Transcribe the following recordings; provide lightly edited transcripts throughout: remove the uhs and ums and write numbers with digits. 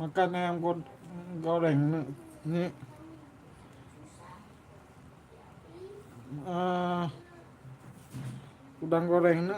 Makan ayam goreng ini eh, udang goreng ini.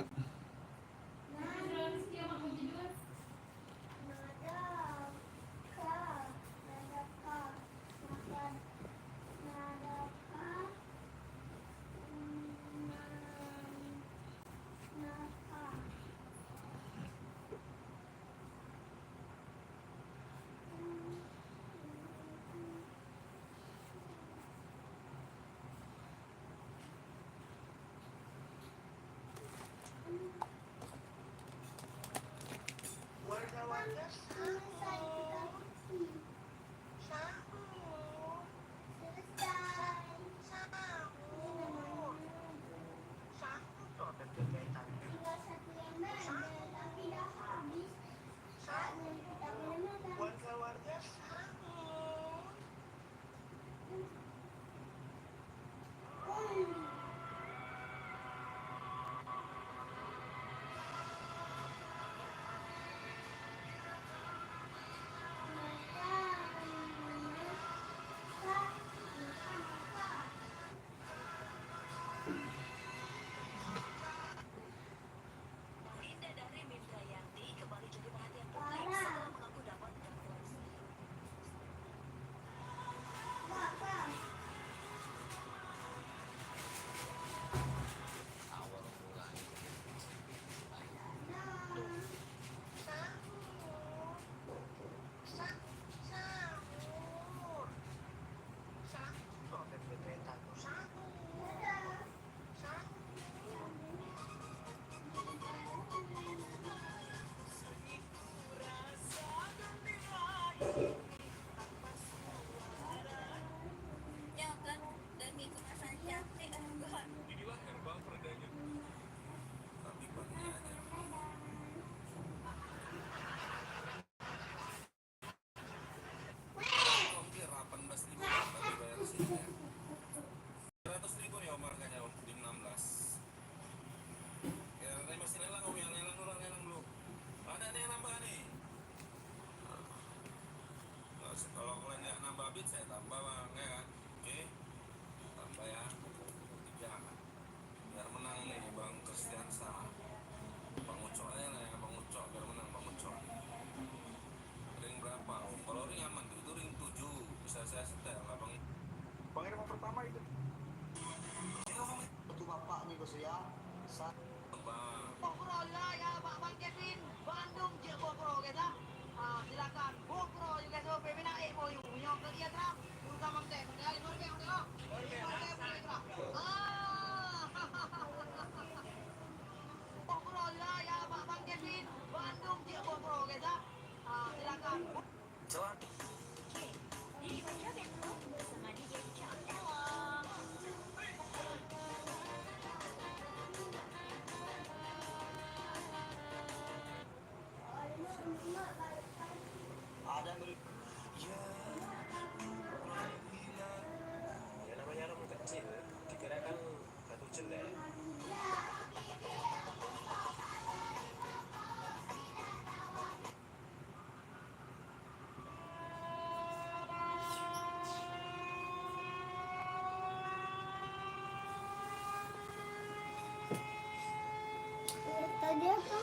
Tadi aku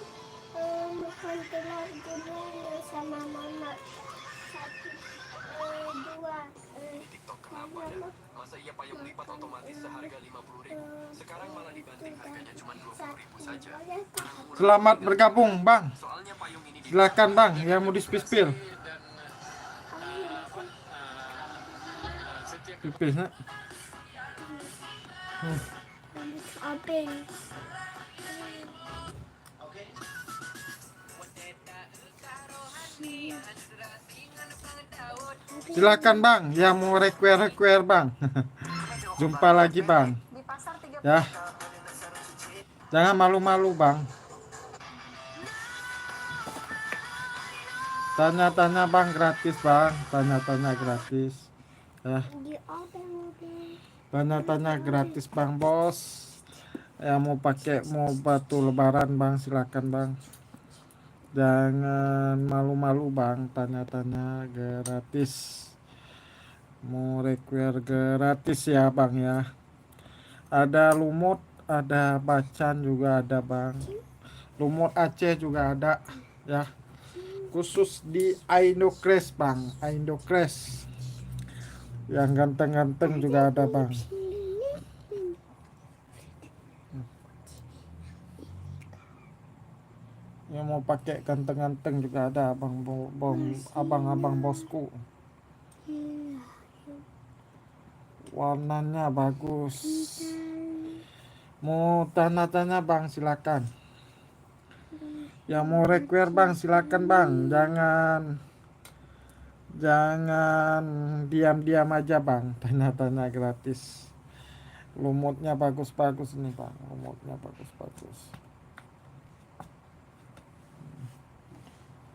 makan telur gulung sama mama satu dua. TikTok kenapa ya? Masa iya payung lipat otomatis seharga 50.000? Sekarang malah dibanting harganya cuma 20.000 saja. Selamat bergabung, Bang. Soalnya payung ini Silakan, Bang, yang mau di-spill. Pipis, nak. Apel. Silakan, Bang, yang mau require, Bang. Jumpa lagi, Bang. Ya. Jangan malu-malu, Bang. Tanya-tanya, Bang, gratis, Bang. Tanya-tanya gratis. Ya. Tanya-tanya gratis, Bang, Bos. Ya mau pakai mau batu lebaran, Bang, silakan, Bang. Jangan malu-malu bang, tanya-tanya gratis. Mau require gratis ya bang ya. Ada lumut, ada bacan juga ada bang. Lumut Aceh juga ada ya. Khusus di Indocrash bang, Indocrash. Yang ganteng-ganteng juga ada bang. Yang mau pakai ganteng-ganteng juga ada abang-abang bosku. Warnanya bagus. Mau tanya-tanya bang silakan. Yang mau require bang silakan bang. Jangan diam-diam aja bang. Tanya-tanya gratis. Lumutnya bagus-bagus nih bang. Lumutnya bagus-bagus.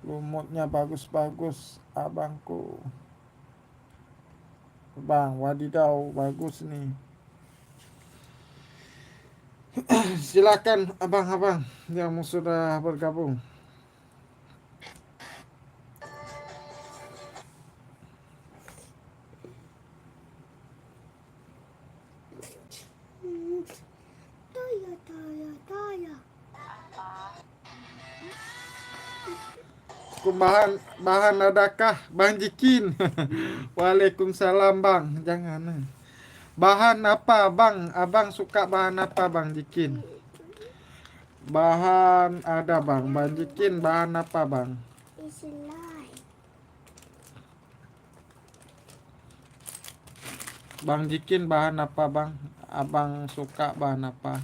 Lumutnya bagus-bagus abangku. Bang, wadidaw bagus nih. Silakan abang-abang yang sudah bergabung. Bahan adakah Bang Jikin? Waalaikumsalam bang. Jangan. Bahan apa bang? Abang suka bahan apa Bang Jikin? Bahan ada bang. Bang Jikin bahan apa bang? Bang Jikin bahan apa bang? Abang suka bahan apa?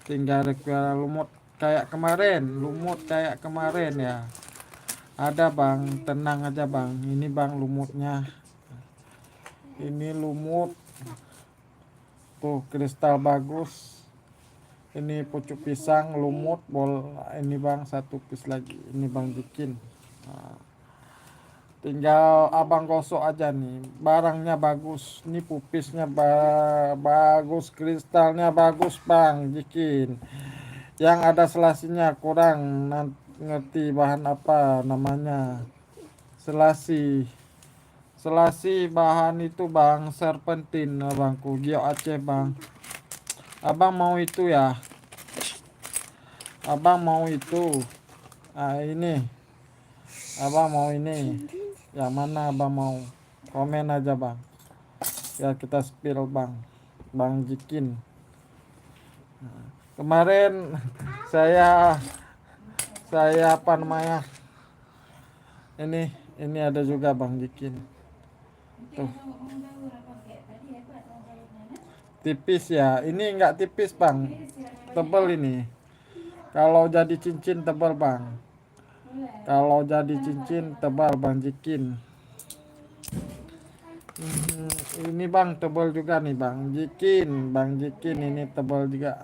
Tinggal require lumut kayak kemarin ya. Ada bang, tenang aja bang. Ini bang lumutnya. Ini lumut. Tuh kristal bagus. Ini pucuk pisang lumut ini bang satu piece lagi. Ini bang Jikin. Nah, tinggal abang gosok aja nih. Barangnya bagus. Ini pupisnya bagus, kristalnya bagus bang Jikin. Yang ada selasinya kurang ngerti bahan apa namanya. Selasi bahan itu bang serpentin abangku. Giok Aceh bang. Abang mau itu ya. Abang mau itu. Ini. Abang mau ini. Yang mana abang mau? Komen aja bang. Ya kita spill bang. Bang Jikin. Kemarin saya apa namanya? Ini ada juga Bang Jikin. Tuh. Tipis ya. Ini enggak tipis bang. Tebal ini. Kalau jadi cincin tebal bang. Kalau jadi cincin tebal Bang Jikin. Ini bang tebal juga nih Bang Jikin. Bang Jikin ini tebal juga.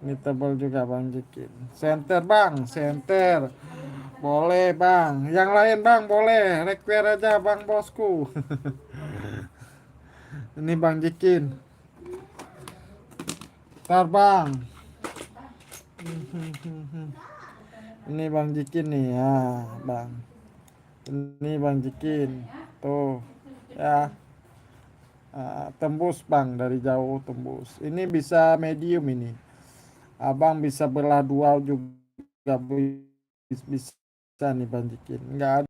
Ini tebal juga Bang Jikin. Center bang. Center. Boleh bang. Yang lain bang boleh. Require aja bang bosku. Ini Bang Jikin. Ntar bang. Ini Bang Jikin nih ya bang. Ini Bang Jikin. Tuh ya. Tembus bang dari jauh tembus. Ini bisa medium ini. Abang bisa belah dua juga bisa nih Bang Jikin. Enggak ada.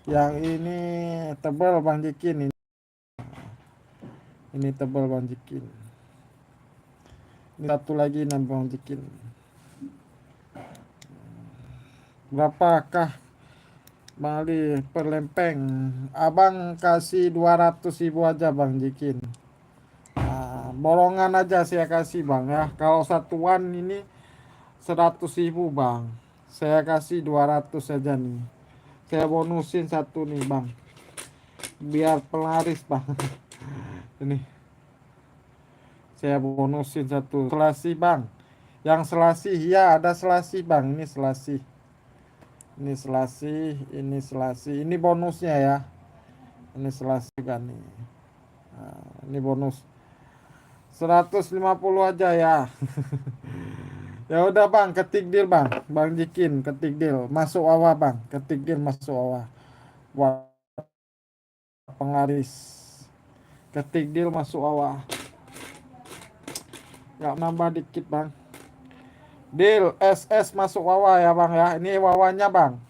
Yang ini tebal Bang Jikin ini. Ini tebal Bang Jikin. Ini satu lagi nih Bang Jikin. Berapakah Bang Ali per lempeng? Abang kasih 200.000 aja Bang Jikin. Borongan aja saya kasih bang ya. Kalau satuan ini 100.000 bang. Saya kasih 200 saja nih. Saya bonusin satu nih bang. Biar pelaris bang. Ini. Saya bonusin satu. Selasi bang. Yang selasi ya ada selasi bang. Ini selasi. Ini selasi. Ini selasi. Ini bonusnya ya. Ini selasi kan nih. Ini bonus. 150 aja ya. Ya udah bang, ketik deal bang. Bang Jikin ketik deal. Masuk Wawa bang. Ketik deal masuk Wawa. Wah, penglaris. Ketik deal masuk Wawa. Gak nambah dikit bang. Deal SS masuk Wawa ya bang ya. Ini Wawanya bang.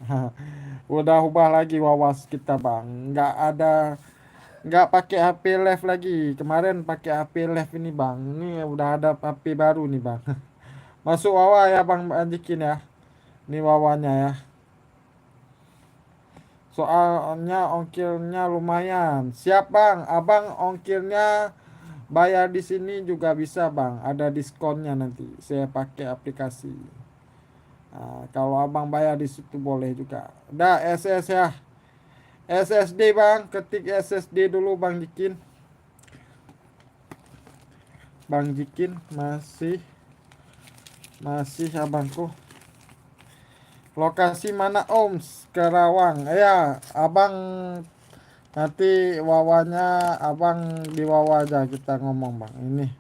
Udah ubah lagi Wawa kita bang. Nggak pakai HP Live lagi. Kemarin pakai HP Live ini bang. Ini udah ada HP baru nih bang. Masuk Wawa ya bang Anjikin ya. Ini Wawanya ya. Soalnya ongkirnya lumayan. Siap bang. Abang ongkirnya bayar di sini juga bisa bang. Ada diskonnya nanti. Saya pakai aplikasi. Nah, kalau abang bayar di situ boleh juga. Dah SS ya. SSD bang, ketik SSD dulu bang Jikin. Bang Jikin masih abangku. Lokasi mana Om? Karawang. Ya, abang nanti Wawanya abang di Wawa aja kita ngomong bang. Ini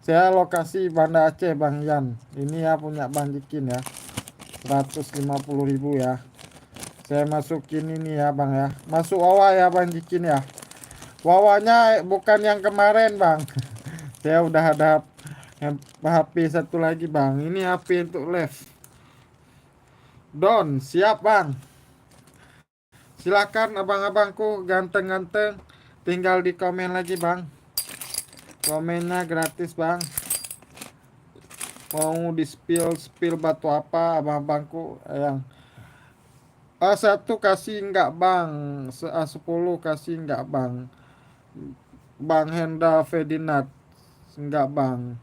saya lokasi Banda Aceh bang Yan. Ini ya punya bang Jikin ya. 150.000 ya. Saya masukin ini ya bang ya. Masuk Wawa ya bang Jikin ya. Wawanya bukan yang kemarin bang. Saya udah ada HP satu lagi bang. Ini HP untuk live. Don siap bang. Silakan abang-abangku ganteng-ganteng. Tinggal di komen lagi bang. Komennya gratis bang. Mau di spill batu apa abang-abangku yang A1 kasih enggak bang. A10 kasih enggak bang. Bang Hendra Ferdinand enggak bang.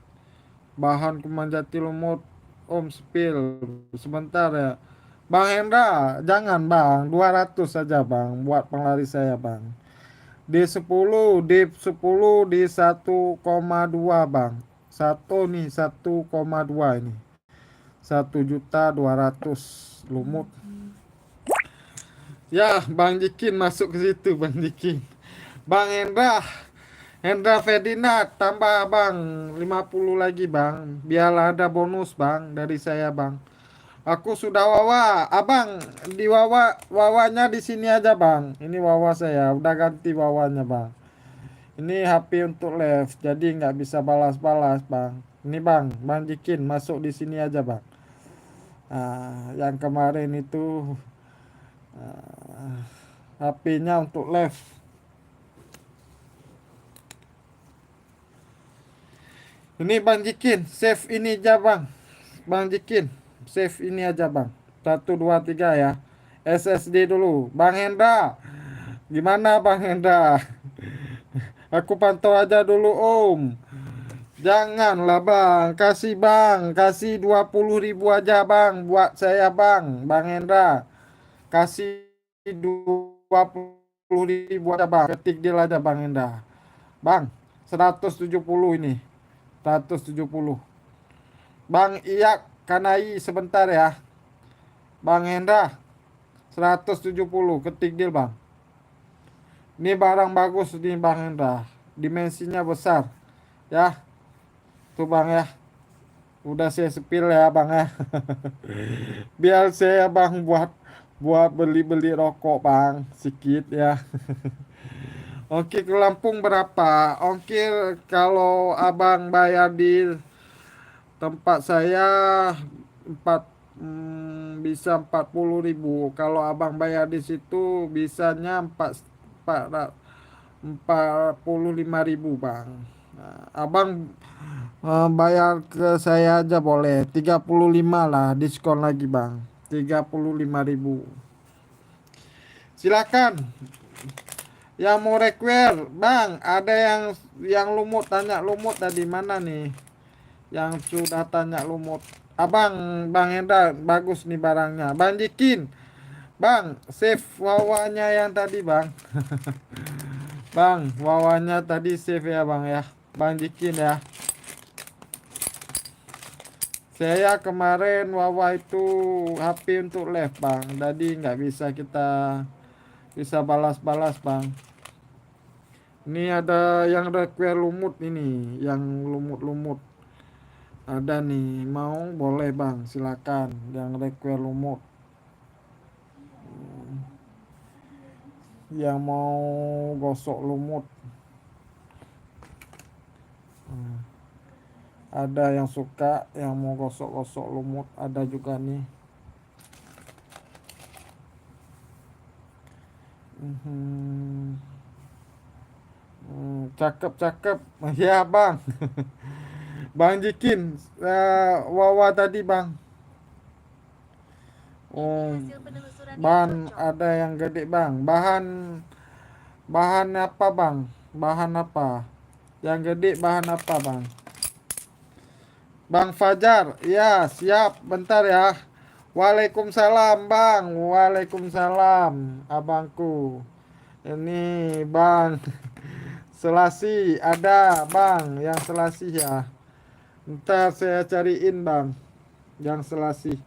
Bahan kuman jati lumut Om spill sebentar ya. Bang Hendra jangan bang. 200 saja bang buat penglaris saya bang. D10 di 1,2 bang. Satu nih 1,2 ini. 1.200.000 lumut. Ya, Bang Jikin masuk ke situ, Bang Jikin. Bang Hendra Ferdinand tambah Bang 50 lagi Bang. Biarlah ada bonus Bang dari saya Bang. Aku sudah Wawa, abang di Wawanya di sini aja Bang. Ini Wawa saya, udah ganti Wawanya Bang. Ini HP untuk live, jadi nggak bisa balas-balas Bang. Ini Bang Jikin masuk di sini aja Bang. Nah, yang kemarin itu HP-nya untuk live. Ini Bang Jikin, save ini aja Bang. Bang Jikin, save ini aja Bang. 1 2 3 ya. SSD dulu. Bang Hendra. Gimana Bang Hendra? Aku pantau aja dulu Om. Janganlah Bang, kasih 20.000 aja Bang buat saya Bang Hendra. Kasih 20.000 aja Bang. Ketik deal aja Bang Hendra. Bang, 170 ini. 170. Bang Iyak Kanai sebentar ya. Bang Hendra 170 ketik deal Bang. Ini barang bagus nih Bang Hendra. Dimensinya besar. Ya. Tuh Bang ya. Udah saya spill ya Bang ya. Biar saya Bang buat beli rokok Bang sedikit ya. Ongkir ke Lampung berapa? Ongkir kalau Abang bayar di tempat saya bisa 40.000. Kalau Abang bayar di situ bisanya 45.000 Bang. Nah, Abang bayar ke saya aja boleh 35 lah, diskon lagi Bang. 35.000. Silakan. Yang mau require, Bang, ada yang lumut tanya lumut tadi mana nih? Yang sudah tanya lumut. Bang Hendra bagus nih barangnya. Bang Jikin. Bang, save Wawanya yang tadi, Bang. Bang, Wawanya tadi save ya, Bang ya. Bang Jikin ya. Saya kemarin Wawa itu HP untuk live, Bang. Jadi nggak bisa kita balas-balas Bang. Ini ada yang require lumut ini, yang lumut-lumut. Ada nih, mau boleh bang, silakan. Yang request lumut, yang mau gosok lumut. Ada yang suka, yang mau gosok-gosok lumut, ada juga nih. Cakep-cakep. Ya bang. Bang Jikin, Wawa tadi bang. Oh, bahan ada yang gede bang. Bahan apa bang? Bahan apa? Yang gede bahan apa bang? Bang Fajar, ya siap. Bentar ya. Waalaikumsalam bang. Waalaikumsalam abangku. Ini bang. Selasi ada bang. Yang selasi ya. Ntar saya cariin bang. Yang selasi.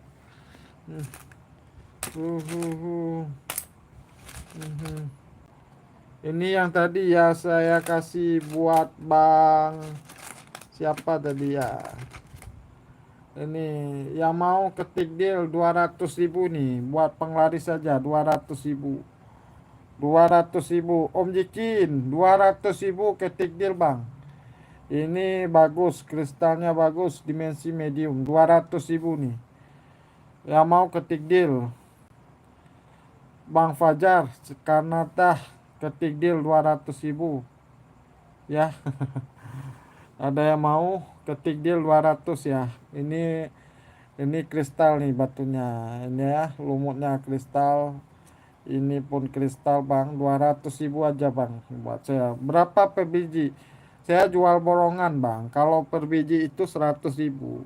Ini yang tadi ya saya kasih buat bang. Siapa tadi ya? Ini yang mau ketik deal 200.000 nih. Buat penglaris saja 200.000. 200.000 Om Jikin 200.000 ketik deal bang. Ini bagus, kristalnya bagus, dimensi medium 200.000 nih. Yang mau ketik deal Bang Fajar karena tah ketik deal 200.000 ya. Ada yang mau ketik deal 200 ya. Ini kristal nih batunya. Ini ya lumutnya kristal. Ini pun kristal bang. 200.000 aja bang buat saya. Berapa per biji? Saya jual borongan bang. Kalau per biji itu 100.000.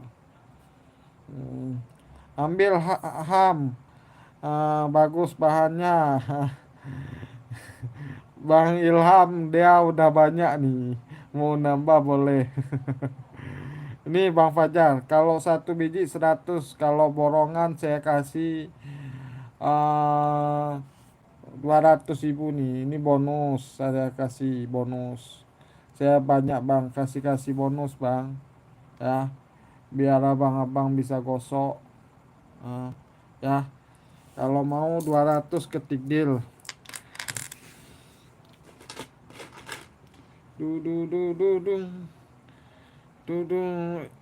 Ambil ham. Bagus bahannya. Bang Ilham dia udah banyak nih. Mau nambah boleh. Ini Bang Fajar, kalau satu biji 100, kalau borongan saya kasih 200.000 nih. Ini bonus, saya kasih bonus. Saya banyak bang, kasih bonus bang, ya, biar abang-abang bisa gosok. Ya, kalau mau 200 ketik deal.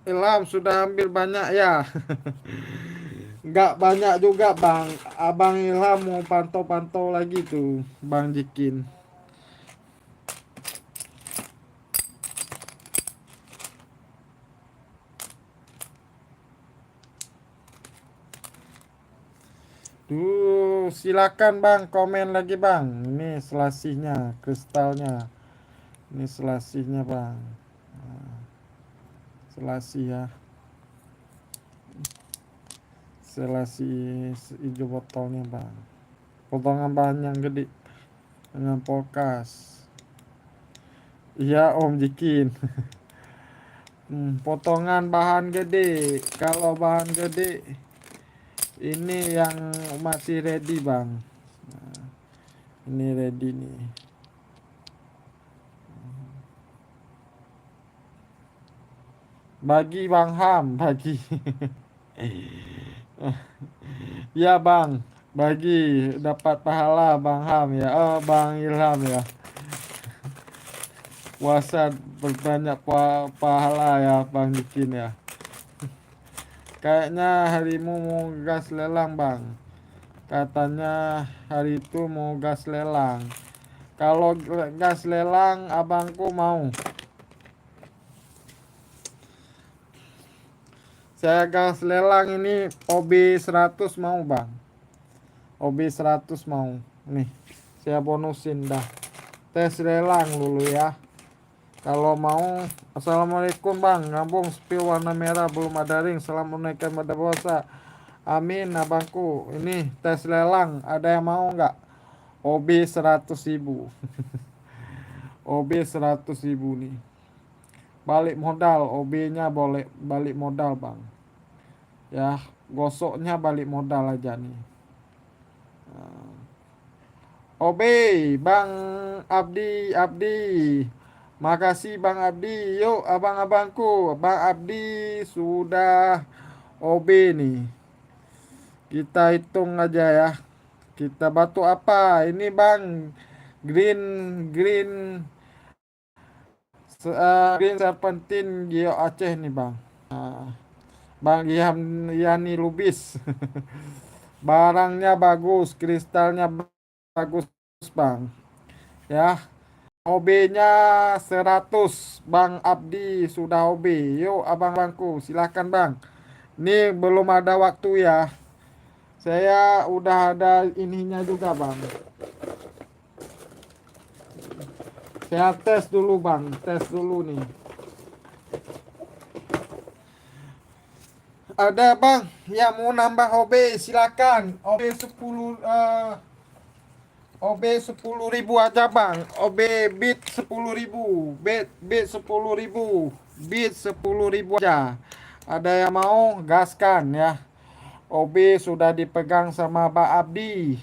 Ilham sudah ambil banyak ya. Nggak banyak juga bang. Abang Ilham mau pantau-pantau lagi tuh Bang Jikin. Silakan bang, komen lagi bang. Ini selasihnya, kristalnya. Ini selasihnya bang. Selasih ya. Selasih hijau botolnya bang. Potongan bahan yang gede dengan polkas. Iya Om Jikin. Potongan bahan gede. Kalau bahan gede ini yang masih ready bang. Ini ready nih. Bagi Bang Ham, bagi. Ya bang, bagi dapat pahala Bang Ham ya. Oh Bang Ilham ya. Puasa berbanyak pahala ya Bang Jikin ya. Kayaknya harimu mau gas lelang bang. Katanya hari itu mau gas lelang. Kalau gas lelang abangku mau. Saya gas lelang ini OB 100 mau bang. OB 100 mau. Nih saya bonusin dah. Tes lelang dulu ya. Kalau mau. Assalamualaikum bang. Ngambung spill warna merah belum ada ring. Salam menaikkan pada puasa. Amin abangku. Ini tes lelang. Ada yang mau nggak? OB 100.000. OB 100.000 nih. Balik modal. OB-nya boleh balik modal bang. Ya, gosoknya balik modal aja nih. OB, Bang Abdi, Makasih Bang Abdi. Yuk abang-abangku, Bang Abdi sudah OB nih. Kita hitung aja ya. Kita batu apa? Ini Bang Green Green Green Serpentine Geo Aceh nih Bang. Bang Yani Lubis. Barangnya bagus, kristalnya bagus Bang. Ya, OB-nya 100. Bang Abdi sudah OB. Yuk abang-abangku, silakan Bang. Ini belum ada waktu ya. Saya udah ada ininya juga Bang. Saya tes dulu Bang, tes dulu nih. Ada Bang yang mau nambah OB, silakan. OB 10.000 aja Bang. OB bit 10.000. Bit 10.000. Bit 10.000 aja. Ada yang mau gaskan ya. OB sudah dipegang sama Pak Abdi.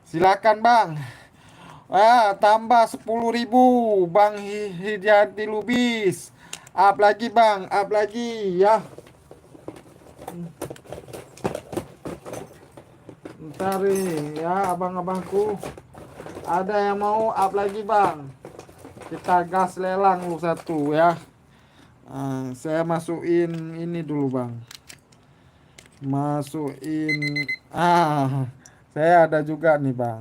Silakan Bang. Tambah 10.000 Bang Hidayati Lubis. Up lagi Bang, up lagi ya. Ntar nih ya abang-abangku. Ada yang mau up lagi Bang. Kita gas lelang lu satu ya. Saya masukin ini dulu Bang. Masukin. Saya ada juga nih Bang.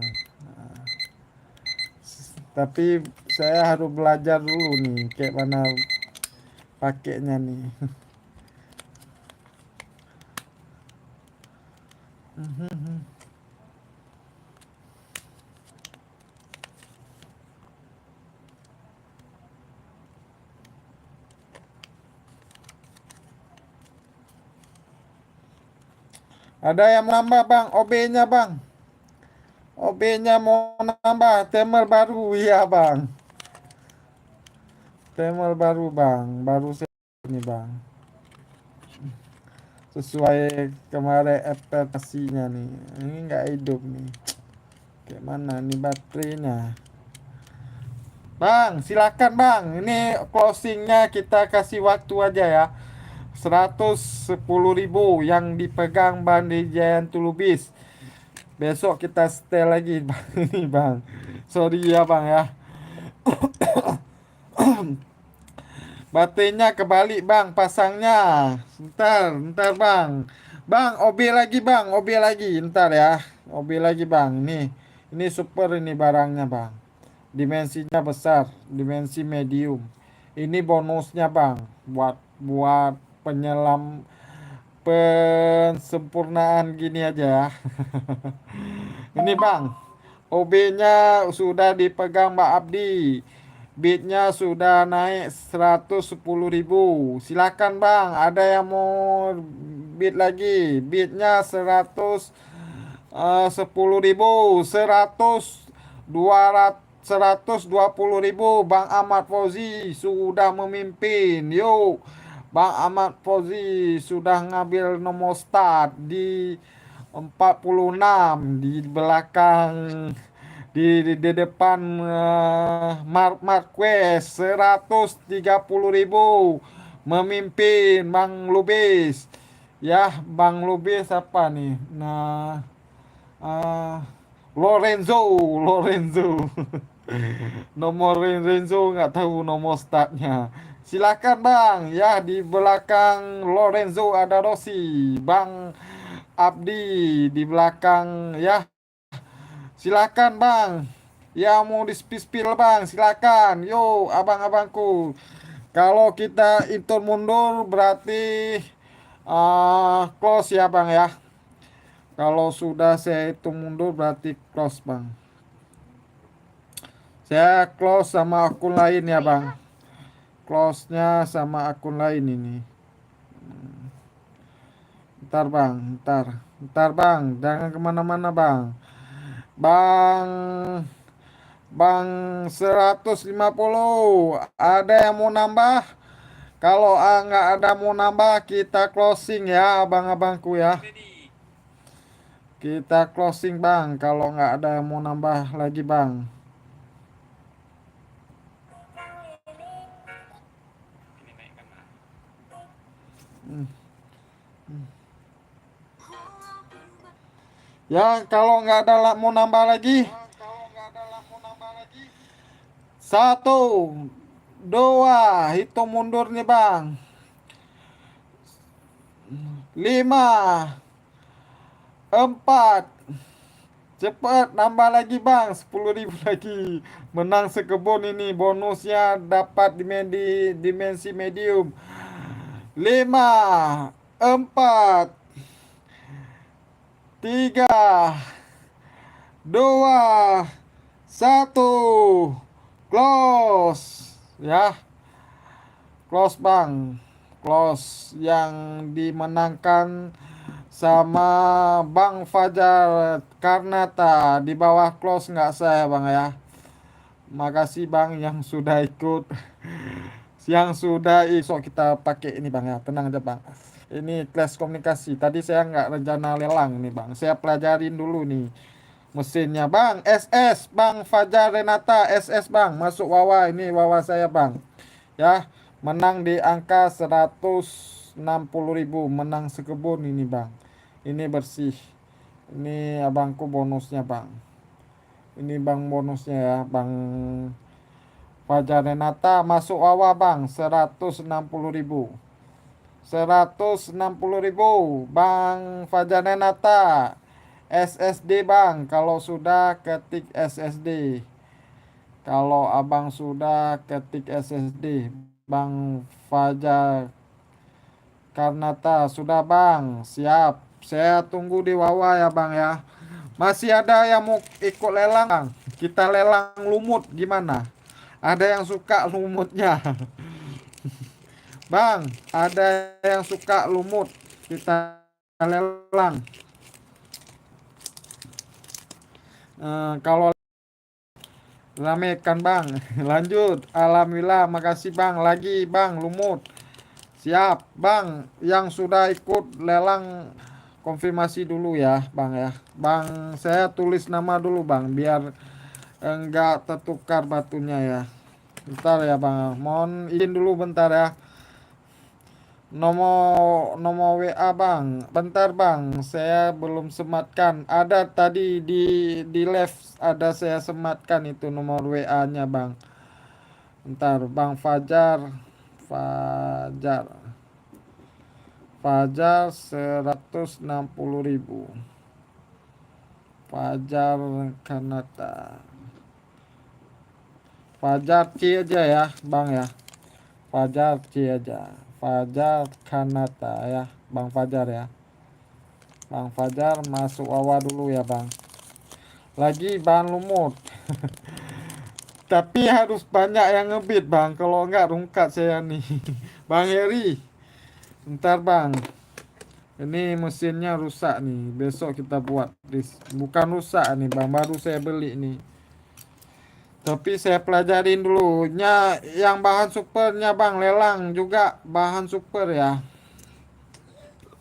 Tapi saya harus belajar dulu nih kayak mana pakainya nih. Ada yang mau nambah Bang, OB-nya Bang. OB-nya mau nambah, temel baru ya Bang. Temel baru Bang, baru ini Bang. Sesuai kemarin ekspektasinya nih. Ini nggak hidup nih. Kayak mana nih baterainya? Bang, silakan Bang. Ini closingnya kita kasih waktu aja ya. 110.000 yang dipegang Bang Dijayan Tulubis. Besok kita stay lagi Bang. Ini Bang. Sorry ya Bang ya. Baterainya kebalik Bang pasangnya. Ntar Bang. Bang, OB lagi Bang, OB lagi. Ntar ya. OB lagi Bang. Ini super ini barangnya Bang. Dimensinya besar, dimensi medium. Ini bonusnya Bang. Buat penyelam pensempurnaan gini aja ya. Ini Bang. OB-nya sudah dipegang Mbak Abdi. Bitnya sudah naik 110.000. Silakan Bang, ada yang mau bit lagi? Bitnya 110.000, 120.000. Bang Ahmad Fauzi sudah memimpin. Yuk, Bang Ahmad Fauzi sudah ngambil nomor start di 46 di belakang di depan Marquez 130.000 memimpin Bang Lubis ya. Bang Lubis apa nih? Nah, Lorenzo nomor Lorenzo nggak tahu nomor startnya. Silakan Bang ya, di belakang Lorenzo ada Rossi, Bang Abdi di belakang ya. Silakan Bang. Ya mau di spill Bang, silakan. Yo abang-abangku. Kalau kita hitung mundur berarti close ya Bang ya. Kalau sudah saya hitung mundur berarti close Bang. Saya close sama akun lain ya Bang. Close-nya sama akun lain ini. Ntar Bang, ntar Bang, jangan kemana-mana Bang. Bang Bang 150, ada yang mau nambah? Kalau nggak ada mau nambah, kita closing ya abang-abangku ya. Kita closing Bang, kalau nggak ada yang mau nambah lagi Bang. Hmm. Ya, kalau nggak ada mau nambah lagi. Satu, dua, hitung mundur nih bang. Lima, empat, cepet nambah lagi bang. 10.000 lagi. Menang sekebun ini. Bonusnya dapat dimensi medium. Lima, empat, tiga, dua, satu, close. Ya, close bang. Close yang dimenangkan sama Bang Fajar Karnata. Di bawah close nggak saya bang ya. Makasih bang yang sudah ikut. Yang sudah esok kita pakai ini bang ya. Tenang aja bang. Ini kelas komunikasi. Tadi saya nggak rencana lelang nih bang. Saya pelajarin dulu nih mesinnya bang. SS Bang Fajar Renata. SS bang. Masuk wawa. Ini wawa saya bang. Ya, menang di angka 160.000. Menang sekebun ini bang. Ini bersih. Ini abangku bonusnya bang. Ini bang bonusnya ya bang Fajar Renata. Masuk wawa bang 160.000. 160.000 Bang Fajar Renata. SSD bang. Kalau sudah ketik SSD. Kalau abang sudah ketik SSD Bang Fajar Karnata sudah bang. Siap. Saya tunggu di bawah ya bang ya. Masih ada yang mau ikut lelang bang. Kita lelang lumut gimana? Ada yang suka lumutnya. Bang, ada yang suka lumut. Kita lelang. Kalau ramekan bang. Lanjut. Alhamdulillah. Makasih bang. Lagi bang lumut. Siap bang. Yang sudah ikut lelang konfirmasi dulu ya bang ya. Bang saya tulis nama dulu bang. Biar enggak tertukar batunya ya. Bentar ya bang. Mohon izin dulu bentar ya. Nomor WA bang. Bentar bang. Saya belum sematkan. Ada tadi di left ada saya sematkan itu nomor WA-nya bang. Bentar bang Fajar. Fajar. Fajar 160.000. Fajar Kanata. Fajar C aja ya bang ya. Fajar C aja. Fajar Kanata ya bang Fajar ya. Bang Fajar masuk wawa dulu ya bang. Lagi bahan lumut. Tapi harus banyak yang ngebit bang. Kalau enggak rungkat saya nih. Bang Heri. Bentar bang. Ini mesinnya rusak nih. Besok kita buat. Bukan rusak nih bang. Baru saya beli nih. Tapi saya pelajarin dulu. Yang bahan supernya bang. Lelang juga bahan super ya.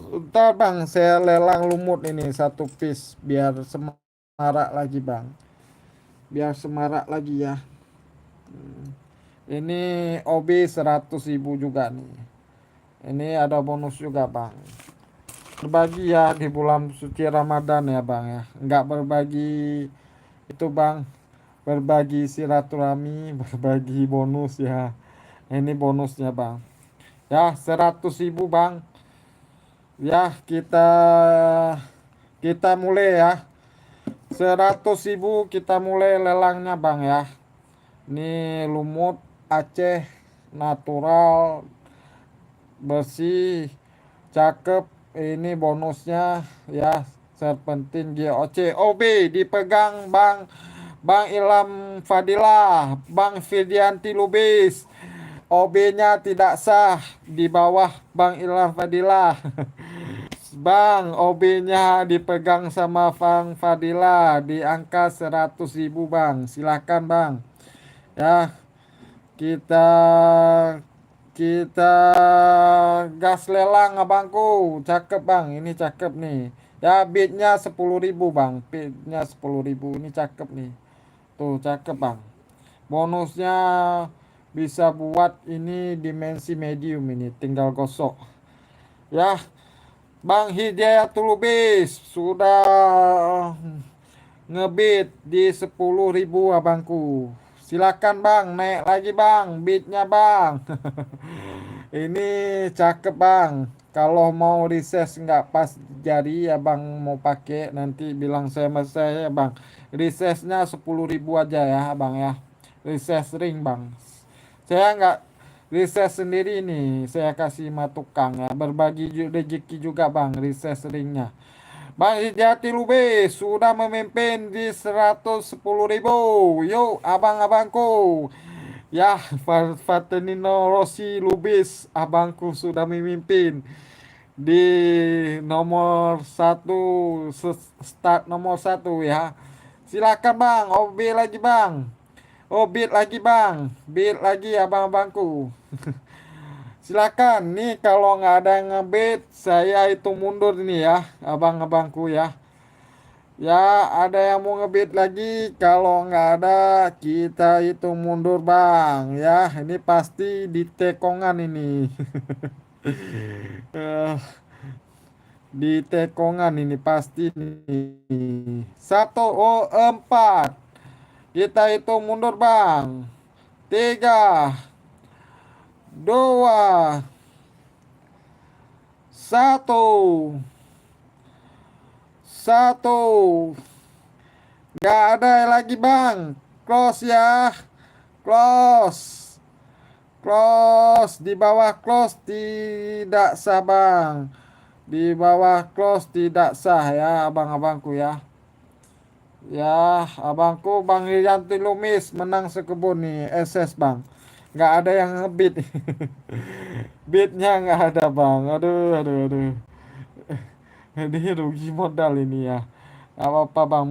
Bentar bang. Saya lelang lumut ini. Satu piece. Biar semarak lagi bang. Biar semarak lagi ya. Ini OB 100.000 juga nih. Ini ada bonus juga bang. Berbagi ya di bulan suci Ramadan ya bang ya. Enggak berbagi itu bang. Berbagi silaturahmi, berbagi bonus ya. Ini bonusnya bang. Ya 100.000 bang. Ya kita mulai ya. 100.000 kita mulai lelangnya bang ya. Ini lumut Aceh natural bersih cakep. Ini bonusnya ya. Serpentin GOC OB dipegang Bang Ilham Fadilah, Bang Fidianti Lubis. OB-nya tidak sah di bawah Bang Ilham Fadilah. Bang, OB-nya dipegang sama Bang Fadilah di angka 100.000 bang. Silahkan bang. Ya, kita kita gas lelang abangku. Cakep bang, ini cakep nih. Ya bidnya 10.000 bang. Bidnya 10.000 ini cakep nih. Tuh cakep bang. Bonusnya bisa buat ini dimensi medium ini. Tinggal gosok. Ya, Bang Hidayatul Lubis sudah ngebit di 10.000 abangku. Silakan bang, naik lagi bang, bitnya bang. Ini cakep bang. Kalau mau reses nggak pas jadi ya bang mau pakai nanti bilang saya ya bang. Resesnya 10.000 aja ya bang ya. Reses ring bang. Saya nggak reses sendiri nih. Saya kasih sama tukang ya. Berbagi rezeki juga bang reses ringnya. Bang Jati Lubis sudah memimpin di 110.000. Yuk abang-abangku. Ya, Fatenino Rossi Lubis, abangku sudah memimpin di nomor satu, start nomor satu ya. Silakan bang, OB lagi bang, beat lagi bang, beat lagi abang-abangku. Silakan, nih kalau nggak ada yang ngebet, saya itu mundur nih ya, abang-abangku ya. Ya, ada yang mau ngebit lagi. Kalau nggak ada, kita itu mundur bang. Ya, ini pasti di tekongan ini. Eh, di tekongan ini pasti nih. 104. Kita itu mundur bang. 3, 2, 1. 1. Nggak ada lagi bang. Close ya. Close. Close. Di bawah close tidak sah bang. Di bawah close tidak sah ya abang-abangku ya. Ya abangku Bang Rianti Lumis menang sekebun nih SS bang. Nggak ada yang ngebit. Beatnya nggak ada bang. Aduh aduh aduh. Ini rugi modal ini ya. Apa-apa bang,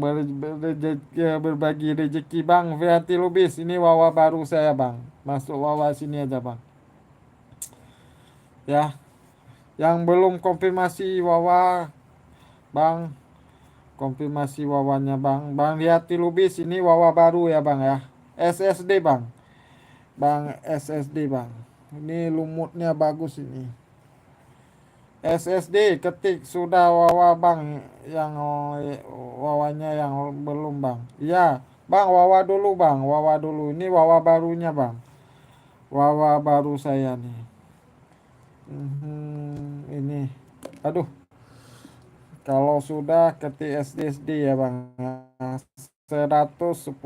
berbagi rezeki bang. Rianti Lubis, ini wawa baru saya bang. Masuk wawa sini aja bang. Ya, yang belum konfirmasi wawa bang, konfirmasi wawanya bang. Bang Rianti Lubis ini wawa baru ya bang ya. SSD bang, bang SSD bang. Ini lumutnya bagus ini. SSD ketik sudah wawa bang, yang wawanya yang belum bang. Iya bang, wawa dulu bang, wawa dulu. Ini wawa barunya bang, wawa baru saya nih. Ini aduh, kalau sudah ketik SSD ya bang, 110.000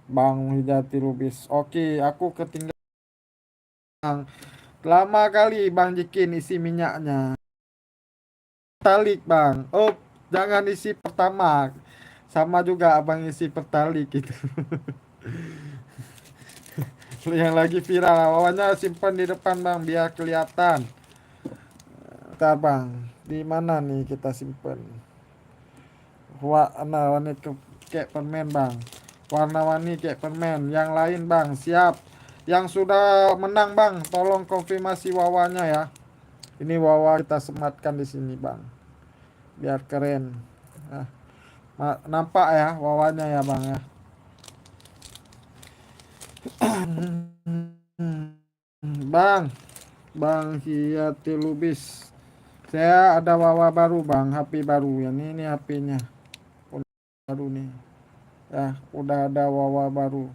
Bang Hidati Lubis. Oke, aku ketinggalan. Lama kali Bang Jikin isi minyaknya. Pertalik bang. Oh, jangan isi pertama. Sama juga abang isi pertalik gitu. Yang lagi viral. Awalnya simpan di depan bang biar kelihatan. Ntar bang, di mana nih kita simpan? Warna-warni kayak permen bang. Warna-warni kayak permen. Yang lain bang, siap. Yang sudah menang bang, tolong konfirmasi wawanya ya. Ini wawa kita sematkan di sini bang. Biar keren. Nah, nampak ya wawanya ya bang ya. Bang Hiyati Lubis. Saya ada wawa baru bang, HP baru ya. Ini HP-nya. Baru nih. Ya, udah ada wawa baru.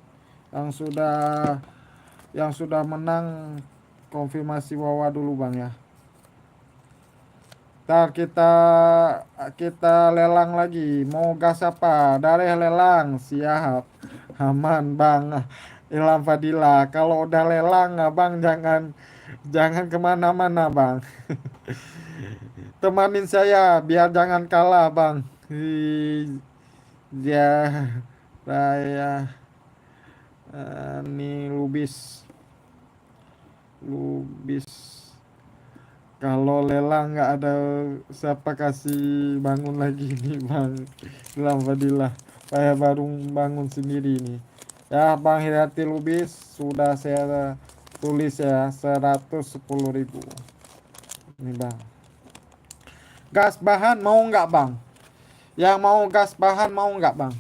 Yang sudah menang konfirmasi wawa dulu bang ya. Ntar kita lelang lagi. Mau gas apa? Dari lelang. Siap. Aman bang. Ilham Fadila. Kalau udah lelang abang jangan kemana-mana bang. Temanin saya biar jangan kalah bang. Ya saya ini Lubis. Kalau lelang nggak ada siapa kasih bangun lagi nih bang. Ilham Fadilah. Saya baru bangun sendiri nih. Ya Bang Hirati Lubis sudah saya tulis ya 110.000. Ini bang. Gas bahan mau nggak bang? Yang mau gas bahan mau nggak bang?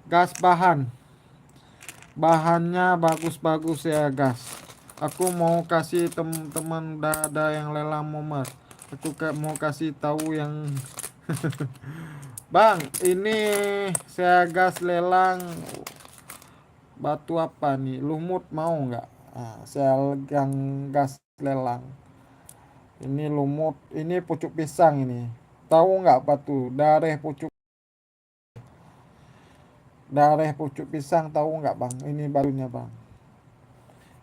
Gas bahan. Bahannya bagus-bagus ya gas. Aku mau kasih teman-teman, udah ada yang lelang Momar. Aku mau kasih tahu yang Bang, ini saya gas lelang batu apa nih? Lumut mau nggak? Nah, saya yang gas lelang. Ini lumut, ini pucuk pisang ini. Tahu nggak batu? Dareh pucuk pisang tahu nggak bang? Ini batunya bang.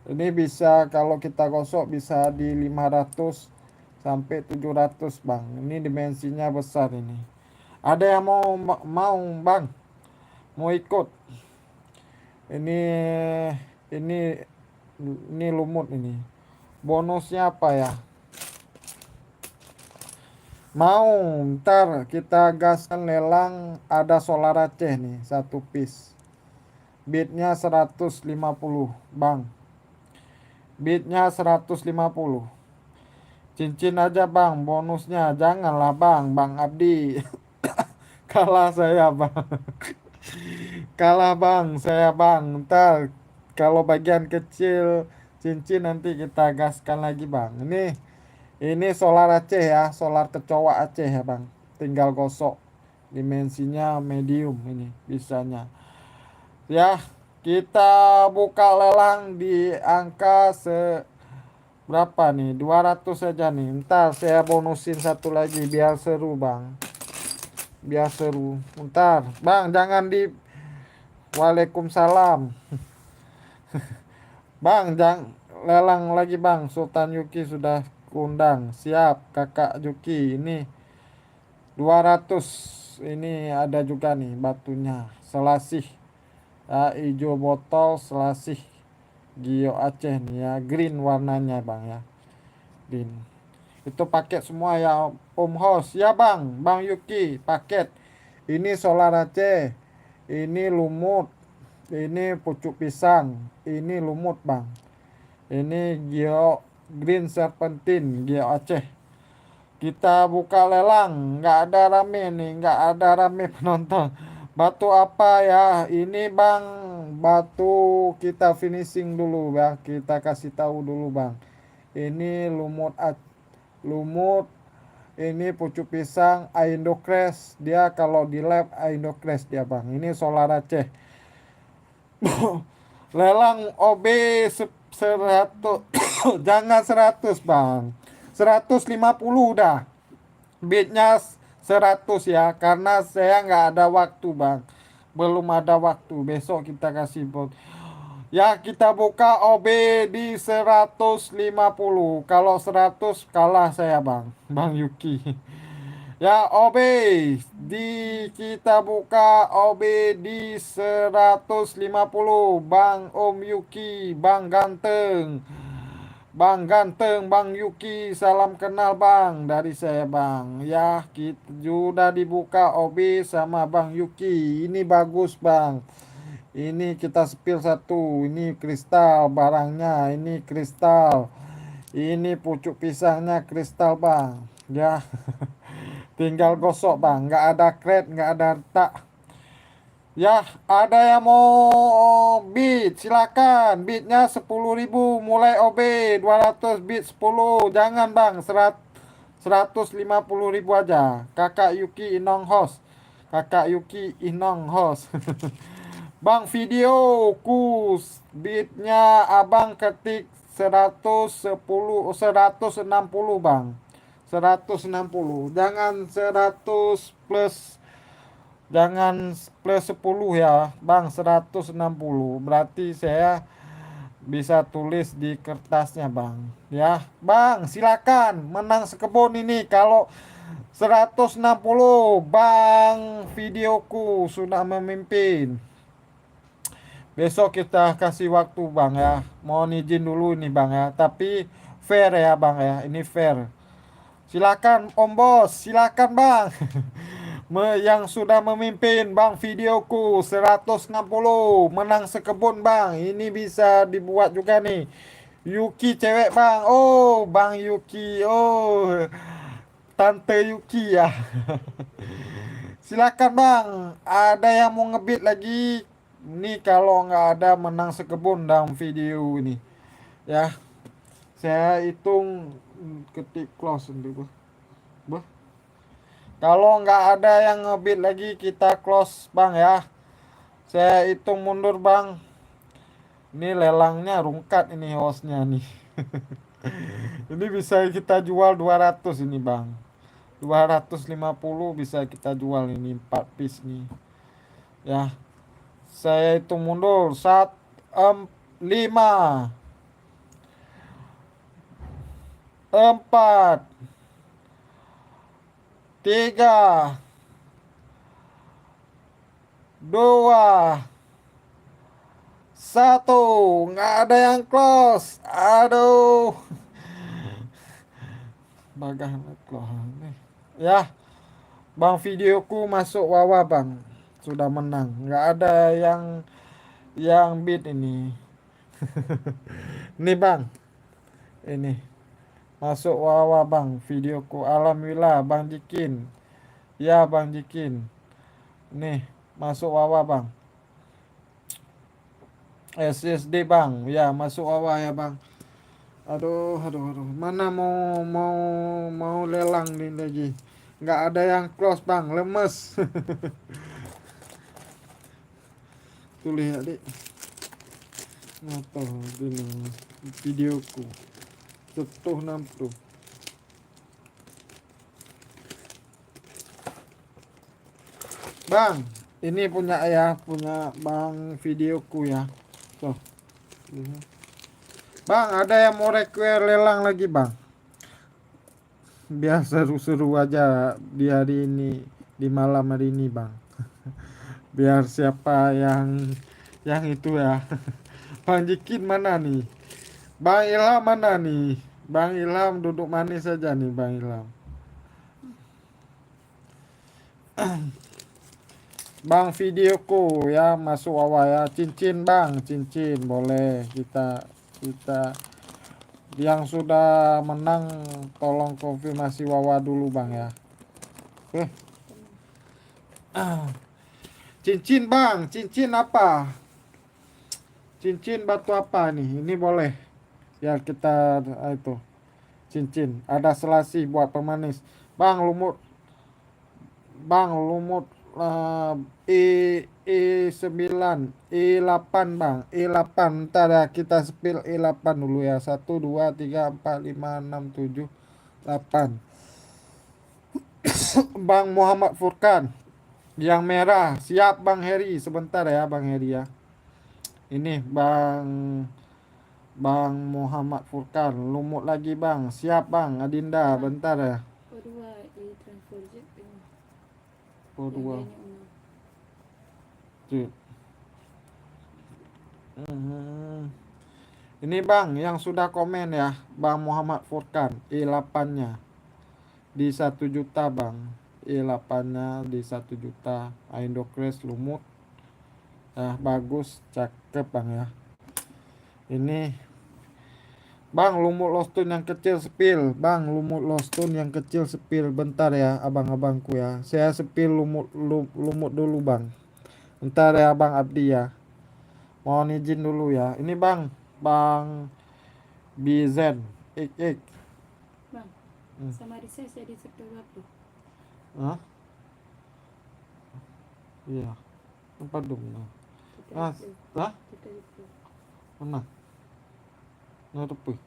Ini bisa kalau kita gosok bisa di 500 sampai 700 bang. Ini dimensinya besar ini. Ada yang mau bang? Mau ikut? Ini ini ini lumut ini. Bonusnya apa ya? Mau ntar kita gaskan lelang, ada solar Aceh nih satu piece. Bitnya 150 bang. Bitnya 150. Cincin aja bang, bonusnya janganlah bang, Bang Abdi. Kalah saya bang. Kalah bang, saya bang. Ntar kalau bagian kecil cincin nanti kita gaskan lagi bang. Ini solar Aceh ya, solar kecoa Aceh ya bang. Tinggal gosok. Dimensinya medium ini bisanya. Ya, kita buka lelang di angka berapa nih? 200 saja nih. Ntar saya bonusin satu lagi biar seru bang. Biar seru. Ntar bang jangan di Waalaikumsalam. Bang jangan lelang lagi bang. Sultan Yuki sudah undang. Siap kakak Yuki. Ini 200. Ini ada juga nih batunya. Selasih. Ya, hijau botol selasih. Gio Aceh nih ya. Green warnanya bang ya. Green. Itu paket semua ya Om Host. Ya bang. Bang Yuki paket. Ini solar Aceh. Ini lumut. Ini pucuk pisang. Ini lumut bang. Ini Gio Green Serpentine. Gio Aceh. Kita buka lelang. Nggak ada rame nih. Nggak ada rame penonton. Batu apa ya? Ini bang. Batu kita finishing dulu bang. Kita kasih tahu dulu bang. Ini lumut. Ini pucuk pisang Indocrash. Dia kalau di lab Indocrash dia bang. Ini solar Aceh. Lelang OB 100. Jangan 100 bang. 150 udah. Bitnya 100 ya. Karena saya nggak ada waktu bang. Belum ada waktu. Besok kita kasih bot. Ya kita buka OB di 150. Kalau 100 kalah saya bang. Bang Yuki. Ya OB kita buka OB di 150. Bang Om Yuki, Bang Ganteng. Bang Ganteng, Bang Yuki, salam kenal bang dari saya bang. Ya kita sudah dibuka OB sama Bang Yuki. Ini bagus bang. Ini kita spill satu. Ini kristal barangnya. Ini kristal. Ini pucuk pisangnya kristal bang. Ya. Tinggal gosok bang. Nggak ada kret, nggak ada retak. Ya, ada yang mau bid, silakan. Bidnya 10.000 mulai OB 200 bid 10. Jangan bang, 150.000 aja. Kakak Yuki Inong host. Kakak Yuki Inong host. Bang videoku bitnya abang ketik 160 bang. 160. Jangan 100 plus, jangan plus 10 ya bang. 160 berarti saya bisa tulis di kertasnya bang. Ya bang silakan menang sekebun ini kalau 160 bang. Videoku sudah memimpin. Besok kita kasih waktu bang ya. Mohon izin dulu nih bang ya. Tapi fair ya bang ya. Ini fair. Silakan Om Bos. Silakan bang. Yang sudah memimpin bang videoku 160. Menang sekebun bang. Ini bisa dibuat juga nih. Yuki cewek bang. Oh bang Yuki. Oh Tante Yuki ya. Silakan bang. Ada yang mau ngebit lagi? Ini kalau nggak ada menang sekebun dalam video ini. Ya, saya hitung ketik close dulu. Beh. Kalau nggak ada yang ngebit lagi kita close bang ya. Saya hitung mundur bang. Ini lelangnya rungkat ini hostnya nih. Ini bisa kita jual 200 ini bang. 250 bisa kita jual ini 4 piece nih. Ya, saya hitung mundur 5 4 3 2 1. Nggak ada yang close. Aduh. Bagaimana close nih. Ya, bang videoku masuk Wawa bang. Sudah menang. Nggak ada yang beat ini. Ini bang. Ini. Masuk Wawa bang videoku. Alhamdulillah bang Jikin. Ya bang Jikin. Nih, masuk Wawa bang. SSD bang. Ya, masuk Wawa ya bang. Aduh. Mana mau lelang nih lagi. Nggak ada yang close bang, lemes. Tuh lihat deh. Ngapa dulu videoku. Setuh nampu. Bang, ini punya bang videoku ya. Tuh. Bang, ada yang mau request lelang lagi bang? Biar seru-seru aja di hari ini, di malam hari ini bang. Biar siapa yang itu ya. Bang Jikin mana nih? Bang Ilham mana nih? Bang Ilham duduk manis saja nih Bang Ilham. Bang videoku ya masuk awal ya. Cincin bang, cincin boleh kita yang sudah menang tolong konfirmasi Wawa dulu bang ya. Cincin bang, cincin apa? Cincin batu apa nih? Ini boleh. Ya kita itu cincin. Ada selasi buat pemanis. Bang lumut. Bang lumut E9 E8 bang. E8 ntar ya kita spill E8 dulu ya. 1 2 3 4 5 6 7 8. Bang Muhammad Furkan. Yang merah. Siap Bang Heri. Sebentar ya Bang Heri ya. Ini Bang Muhammad Furkan, lumut lagi bang, siap bang, Adinda, bentar ya. Dua. Ini bang, yang sudah komen ya, Bang Muhammad Furkan, E8-nya di 1 juta bang, E8-nya di 1 juta, Indocrash lumut, bagus, cakep bang ya. Ini bang lumut lostun yang kecil spill. Bang lumut lostun yang kecil spill. Bentar ya abang-abangku ya. Saya spill lumut dulu bang. Bentar ya Bang Abdi ya. Mohon izin dulu ya. Ini bang. Bang Bizen XX. Bang, sama reses jadi spill berapa? Hah? Iya. Tempat dong. Hah? Mana? Ngarupi.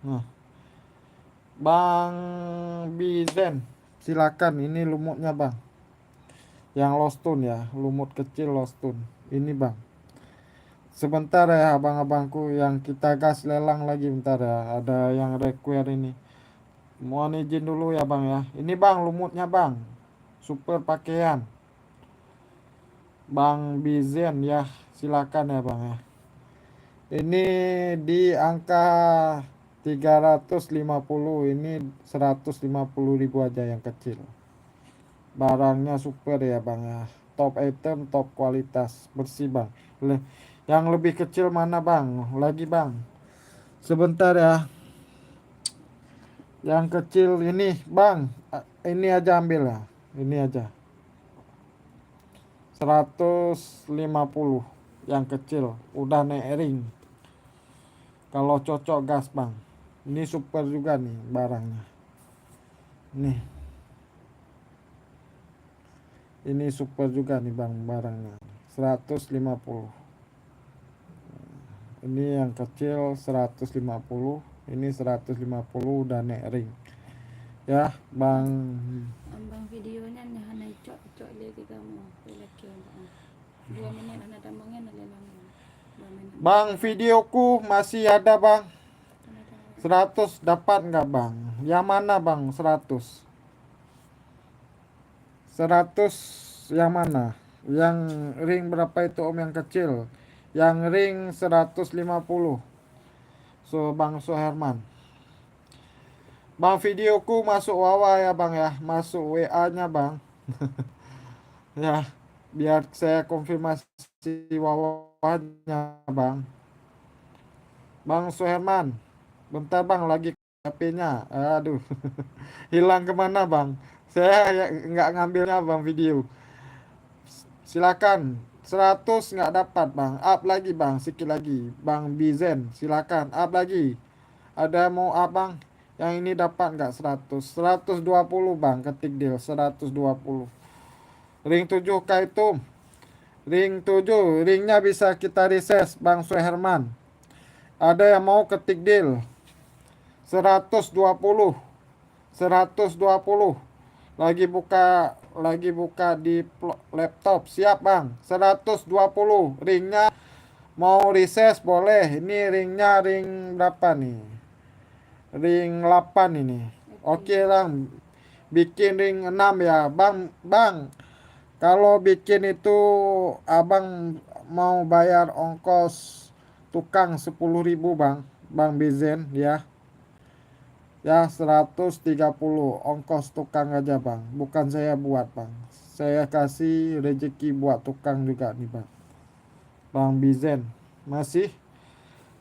Nah, Bang Bizen, silakan. Ini lumutnya bang. Yang lostun ya, lumut kecil lostun. Ini bang. Sebentar ya abang-abangku yang kita gas lelang lagi bentar ya. Ada yang require ini. Mohon izin dulu ya bang ya. Ini bang lumutnya bang. Super pakaian. Bang Bizen ya, silakan ya bang ya. Ini di angka 350, ini 150.000 aja yang kecil. Barangnya super ya bang ya. Top item, top kualitas, bersih bang. Yang lebih kecil mana bang? Lagi bang. Sebentar ya. Yang kecil ini bang. Ini aja ambil ya. Ini aja. 150 yang kecil. Udah naik ring. Kalau cocok gas bang. Ini super juga nih barangnya. Nih. Ini super juga nih bang barangnya. 150. Ini yang kecil 150. Ini 150 udah nek ring. Ya bang. Ambang videonya nih hana cok dia kita mau lelaki ambang 2 menit hana tambangnya na lelang 2 menit Bang videoku masih ada bang. hana tambang 100 dapat nggak bang? Yang mana bang 100? 100 yang mana? Yang ring berapa itu om yang kecil? Yang ring 150. So bang Suherman. Bang videoku masuk Wawa ya bang ya. Masuk WA nya bang. Ya biar saya konfirmasi Wawanya bang. Bang Suherman. Bentar bang lagi HP-nya. Aduh. Hilang kemana bang? Saya nggak ngambilnya bang video. Silakan. 100 nggak dapat bang. Up lagi bang. Sikit lagi. Bang Bizen. Silakan. Up lagi. Ada mau up bang? Yang ini dapat nggak 100? 120 bang. Ketik deal. 120. Ring 7 itu. Ring 7. Ringnya bisa kita reses bang Suherman. Ada yang mau ketik deal. 120. 120. Lagi buka di laptop. Siap bang. 120. Ringnya mau reses boleh. Ini ringnya ring berapa nih? Ring 8 ini. Oke lah. Bikin ring 6 ya. Bang, bang. Kalau bikin itu abang mau bayar ongkos tukang 10.000 bang. Bang Bizen ya. Ya 130 ongkos tukang aja bang. Bukan saya buat bang. Saya kasih rezeki buat tukang juga nih bang. Bang Bizen. Masih?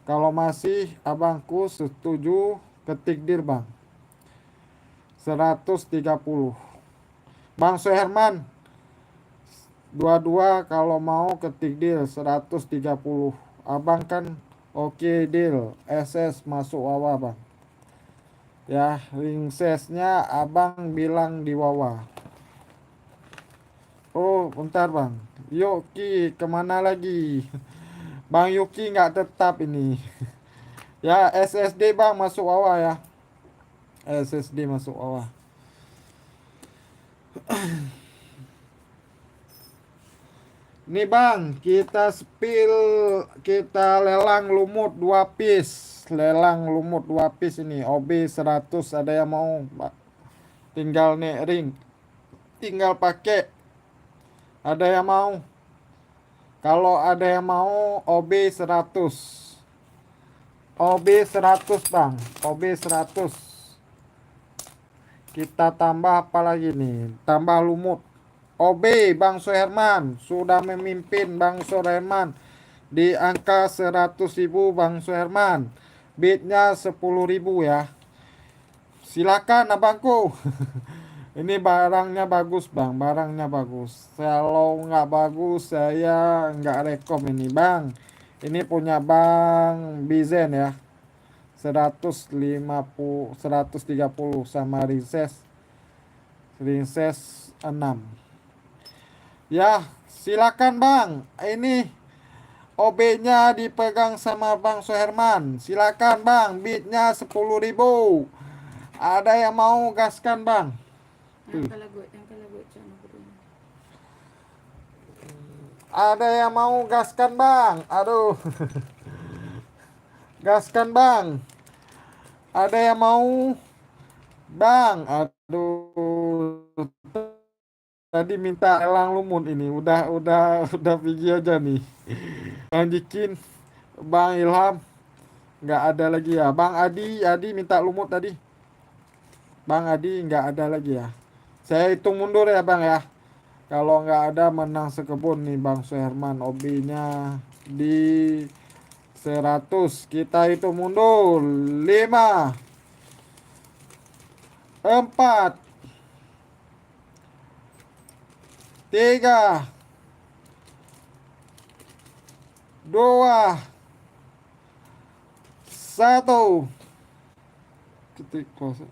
Kalau masih abangku setuju ketik dir bang. 130. Bang Suherman. Dua-dua kalau mau ketik deal 130. Abang kan oke deal. SS masuk Wawa bang. Ya, ring size-nya abang bilang di Wawa. Oh, bentar bang. Yuki kemana lagi? Bang Yuki nggak tetap ini. Ya, SSD bang masuk Wawa ya. SSD masuk Wawa. Nih bang, kita spill, kita lelang lumut 2 piece. Lelang lumut 2 piece ini. OB 100 ada yang mau? Tinggal nih ring. Tinggal pakai. Ada yang mau? Kalau ada yang mau OB 100. OB 100 bang. OB 100. Kita tambah apa lagi nih? Tambah lumut. OB Bang Suherman. Sudah memimpin Bang Suherman. Di angka 100.000 Bang Suherman. Bidnya 10.000 ya. Silakan abangku. Ini barangnya bagus bang. Barangnya bagus. Kalau nggak bagus saya nggak rekom ini bang. Ini punya bang Bizen ya. 150, 130 sama Rinses 6. Ya, silakan bang. Ini OB-nya dipegang sama Bang Suherman. Silakan bang, bidnya 10.000. Ada yang mau gaskan bang? yang kalagot sana berdua Ada yang mau gaskan bang? Aduh. Gaskan bang. Ada yang mau? Bang, aduh. Tadi minta elang lumut ini. Udah pergi aja nih. Bang Jikin, Bang Ilham, nggak ada lagi ya. Bang Adi minta lumut tadi. Bang Adi nggak ada lagi ya. Saya hitung mundur ya bang ya. Kalau nggak ada menang sekebun nih Bang Suherman. OB-nya di 100. Kita hitung mundur. 5, 4, 3, 2, 1. Kita close.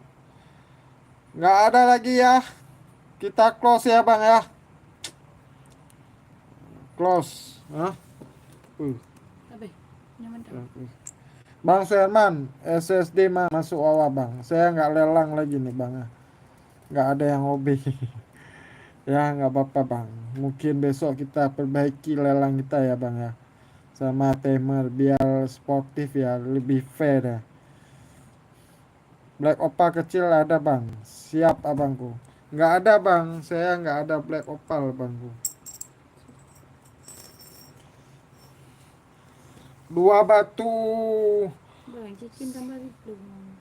Nggak ada lagi ya. Kita close ya bang ya. Close. Hah? Abe, nyaman tak? Bang Sherman, SSD masuk awal bang. Saya nggak lelang lagi nih bang. Nggak ada yang hobi. Ya nggak apa-apa bang. Mungkin besok kita perbaiki lelang kita ya bang ya. Sama timer biar sportif ya, lebih fair ya. Black opal kecil ada bang. Siap abangku. Nggak ada bang. Saya nggak ada black opal bangku. 2 batu. Bang, cincin tambah belum.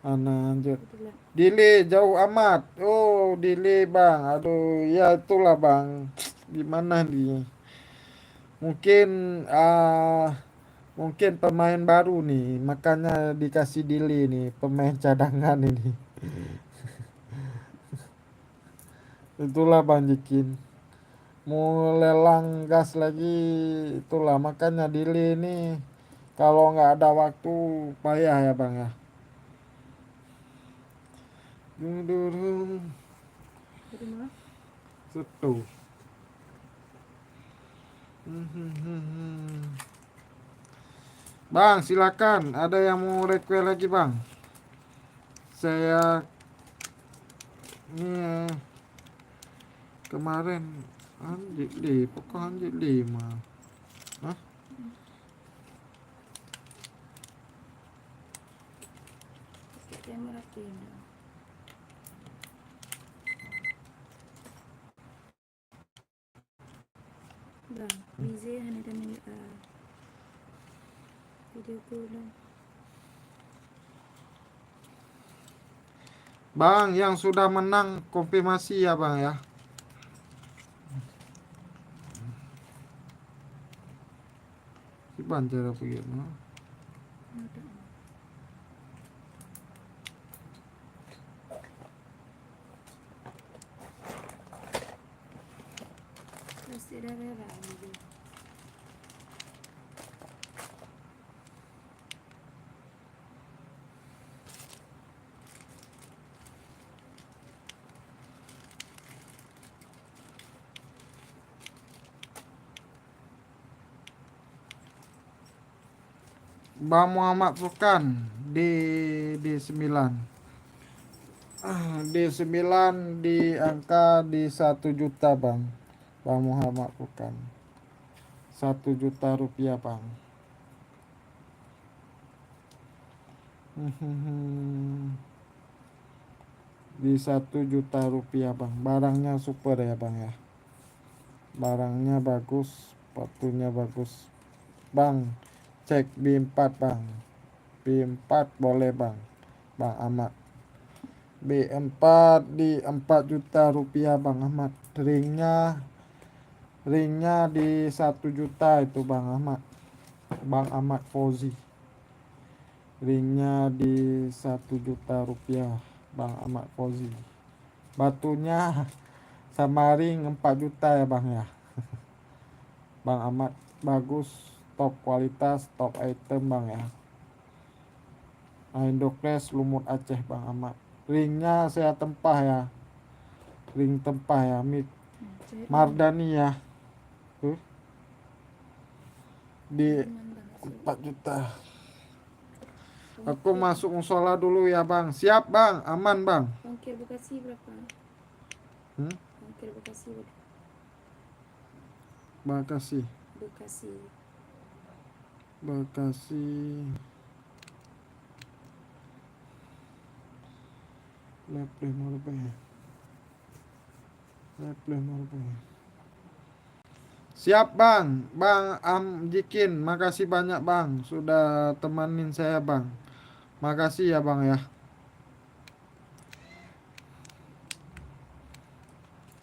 Anjir. Itulah. Dili jauh amat. Oh, Dili bang. Aduh, ya itulah bang. Gimana nih? Mungkin mungkin pemain baru nih, makanya dikasih Dili nih, pemain cadangan ini. Itulah Bang Jikin. Mau lelang gas lagi, itulah makanya Dili ini kalau nggak ada waktu payah ya Bang ya. Dudurung. Jadi mah Setu. Bang, silakan. Ada yang mau request lagi, Bang? Saya ini kemarin anjir di pokok anjir 5. Hah? kita meratin. Bang, busy hanya dan video call lang. Bang, yang sudah menang konfirmasi ya, Bang ya. Si banjar apa gitu. Ada. Pasti ada rela gitu. Bang Muhammad Furkan di 9. Di 9 di angka di 1 juta, Bang. Bang Muhammad Furkan. 1 juta rupiah, Bang. Di 1 juta rupiah, Bang. Barangnya super ya, Bang ya. Barangnya bagus, sepatunya bagus. Bang, cek B4, Bang. B4 boleh, Bang. Bang Ahmad. B4 di 4 juta rupiah, Bang Ahmad. Ringnya di 1 juta itu, Bang Ahmad. Bang Ahmad Fauzi. Ringnya di 1 juta rupiah, Bang Ahmad Fauzi. Batunya sama ring 4 juta ya, Bang ya. Bang Ahmad bagus, top kualitas, top item, Bang ya. Indoclass lumut Aceh, Bang Ahmad. Ringnya saya tempah ya. Ring tempah ya, Mardani ya. Tuh. Di 4 juta. Aku masuk musola dulu ya, Bang. Siap, Bang. Aman, Bang. Ongkir Bekasi berapa? Ongkir Bekasi berapa? Bekasi. Bekasi. Bekasi. Lepleh mau apa ya? Lepleh mau apa ya? Siap, Bang. Bang Jikin, makasih banyak, Bang. Sudah temanin saya, Bang. Makasih ya, Bang ya.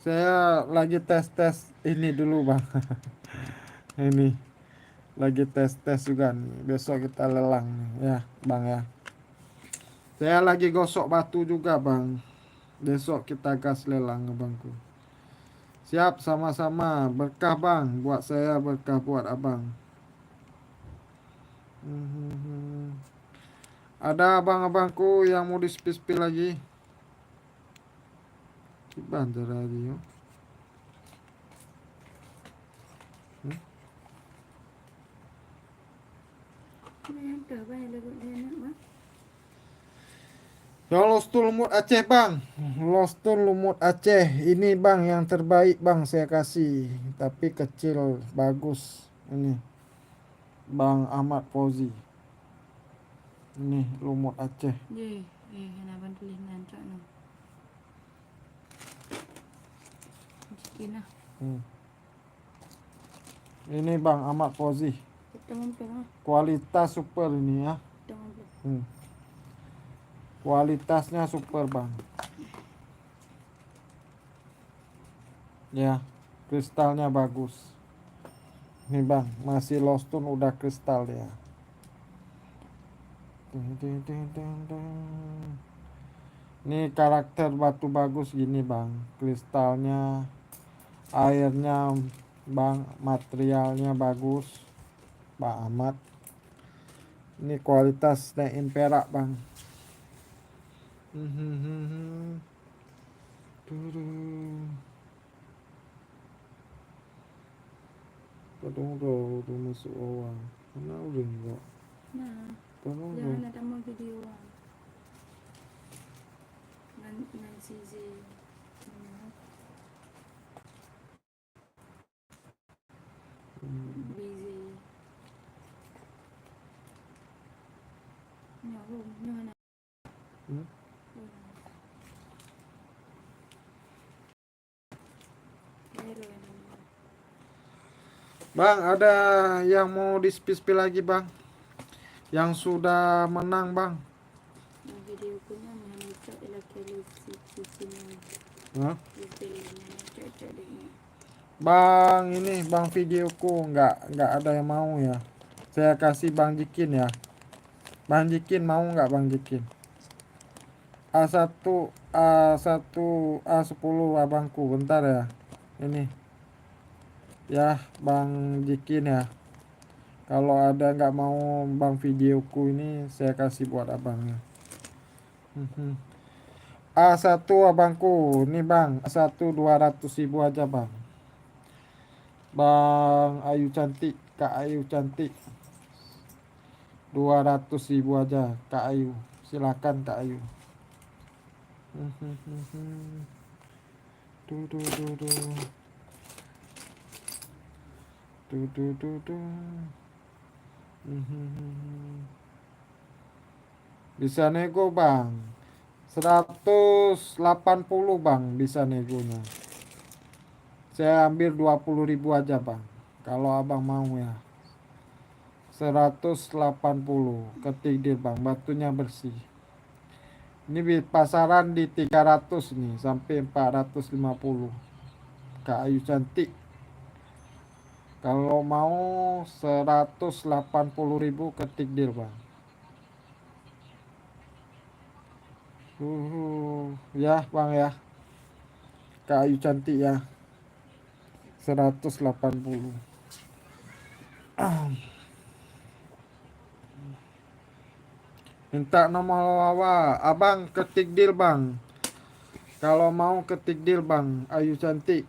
Saya lagi tes ini dulu, Bang. Ini lagi tes juga nih. Besok kita lelang nih, ya, Bang ya. Saya lagi gosok batu juga, Bang. Besok kita gas lelang, Bangku. Siap, sama-sama. Berkah, Bang. Buat saya, berkah buat Abang. Ada abang-abangku yang mau di-spill lagi. Bantu radio. Ini ada apa yang lagu dia nak bang? Ya Lostul Lumut Aceh bang. Lostul Lumut Aceh. Ini bang yang terbaik bang saya kasih. Tapi kecil bagus. Ini Bang Ahmad Fauzi. Ini Lumut Aceh. Ye, kenapa tulis nancak no? Jikin lah. Ini Bang Ahmad Fauzi. Kita ngumpul lah. Kualitas super ini ya. Kita ngumpul. Kualitasnya super bang. Ya, kristalnya bagus. Nih bang, masih Lostun udah kristal ya. Ini karakter batu bagus gini bang. Kristalnya, airnya bang, materialnya bagus. Pak Ahmad. Ini kualitas naik perak bang. Tolong udah masuk orang. Mana udah enggak? Nah, Tolong jangan ada mau video bang. Nan sisi. Busy. Nyawa, nyawa. Bang, ada yang mau di-spill lagi bang? Yang sudah menang bang? Video punya mana cak laki sisi ni. Hah? Cak ni. Bang, ini bang videoku nggak ada yang mau ya. Saya kasih bang Jikin ya. Bang Jikin mau nggak bang Jikin? A1, A1, A10 abangku, bentar ya. Ini. Ya, bang Jikin ya. Kalau ada nggak mau bang videoku ini, saya kasih buat abangnya. A1 abangku, ini bang, A1 200.000 aja bang. Bang Ayu cantik, Kak Ayu cantik. 200.000 aja, Kak Ayu. Silakan Kak Ayu. Bisa nego bang. 180 bang bisa negonya. Saya ambil 20.000 aja bang. Kalau abang mau ya. 180 ketik deal bang. Batunya bersih. Ini pasaran di 300 nih sampai 450. Kak Ayu cantik. Kalau mau 180.000 ketik deal bang. Ya bang ya. Kak Ayu cantik ya. 180. Minta nomor wawa. Abang ketik deal bang. Kalau mau ketik deal bang. Ayu cantik.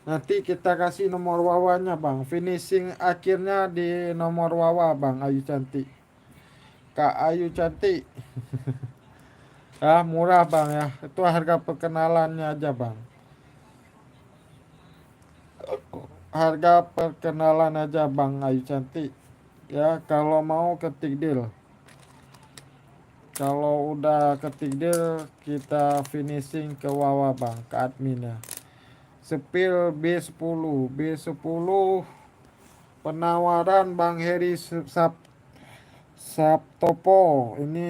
Nanti kita kasih nomor wawanya bang. Finishing akhirnya di nomor wawa bang. Ayu cantik. Kak Ayu cantik. Murah bang ya. Itu harga perkenalannya aja bang. Harga perkenalan aja bang Ayu cantik. Ya kalau mau ketik deal. Kalau udah ketik deal kita finishing ke wawa bang. Ke admin ya. Spill B10. B10 penawaran Bang Heri Sabtopo. Ini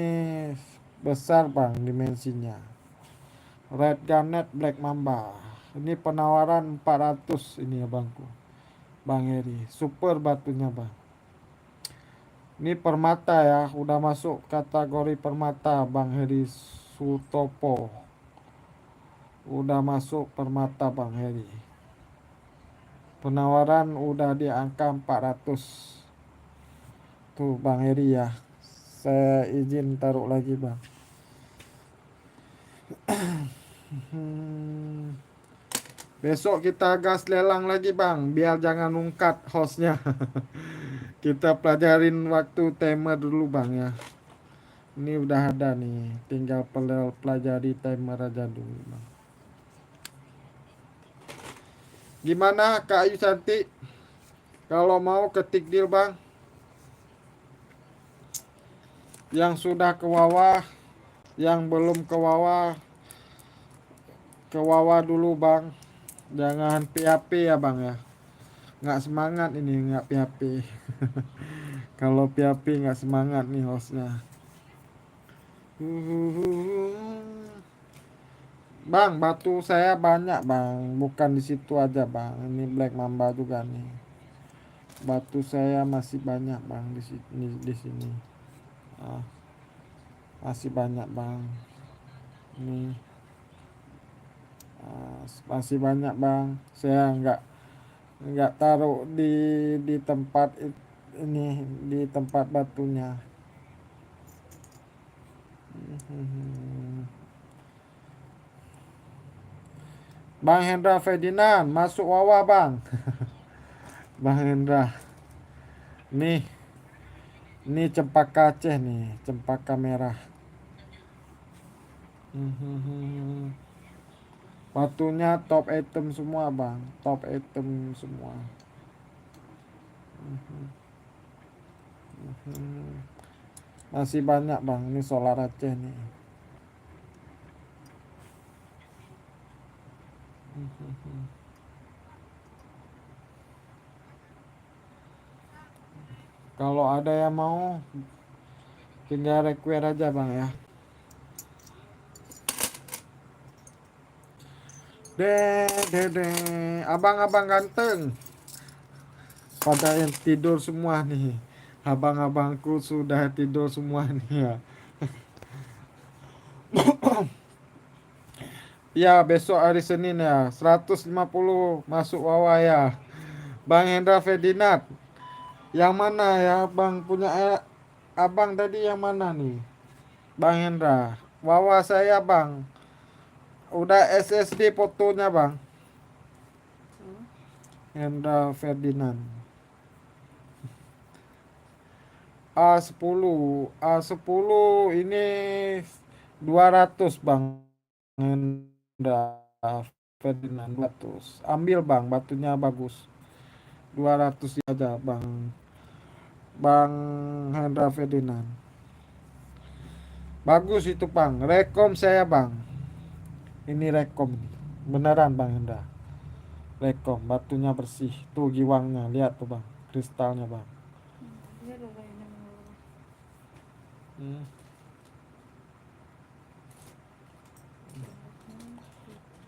besar bang dimensinya. Red Garnet Black Mamba. Ini penawaran 400 ini ya bangku. Bang Heri. Super batunya bang. Ini permata ya. Udah masuk kategori permata Bang Heri Sutopo. Udah masuk permata Bang Heri. Penawaran udah di angka 400. Tuh Bang Heri ya. Saya izin taruh lagi bang. Besok kita gas lelang lagi bang, biar jangan ungkat hostnya. Kita pelajarin waktu timer dulu bang ya. Ini udah ada nih, tinggal pelajari timer aja dulu bang. Gimana Kak Ayu Santi? Kalau mau ketik deal bang. Yang sudah ke bawah, yang belum ke bawah dulu bang. Jangan PHP ya bang ya. Nggak semangat ini, nggak PHP. Kalau PHP nggak semangat nih hostnya. Bang, batu saya banyak bang, bukan di situ aja bang. Ini Black Mamba juga nih. Batu saya masih banyak bang di sini, Ah, masih banyak bang. Nih, masih banyak bang. Saya nggak taruh di tempat ini, di tempat batunya. Bang Hendra Ferdinand masuk Wawa bang. Bang Hendra, nih cempaka Aceh nih, cempaka merah. Batunya top item semua bang, top item semua. Masih banyak bang, ini solar Aceh nih. Kalau ada yang mau, tinggal request aja bang ya. Abang-abang ganteng. Pada yang tidur semua nih. Abang-abangku sudah tidur semua nih ya. Ya besok hari Senin ya, 150 masuk Wawa ya. Bang Hendra Ferdinand, yang mana ya bang punya abang tadi yang mana nih? Bang Hendra, Wawa saya bang. Udah SSD fotonya bang. Hendra Ferdinand. A10 ini 200 bang Hendra Ferdinand 200. Ambil bang, batunya bagus. 200 aja bang. Bang Hendra Ferdinand. Bagus itu bang. Rekom saya bang. Ini rekom. Beneran bang Hendra. Rekom. Batunya bersih. Tuh giwangnya. Lihat tuh bang. Kristalnya bang.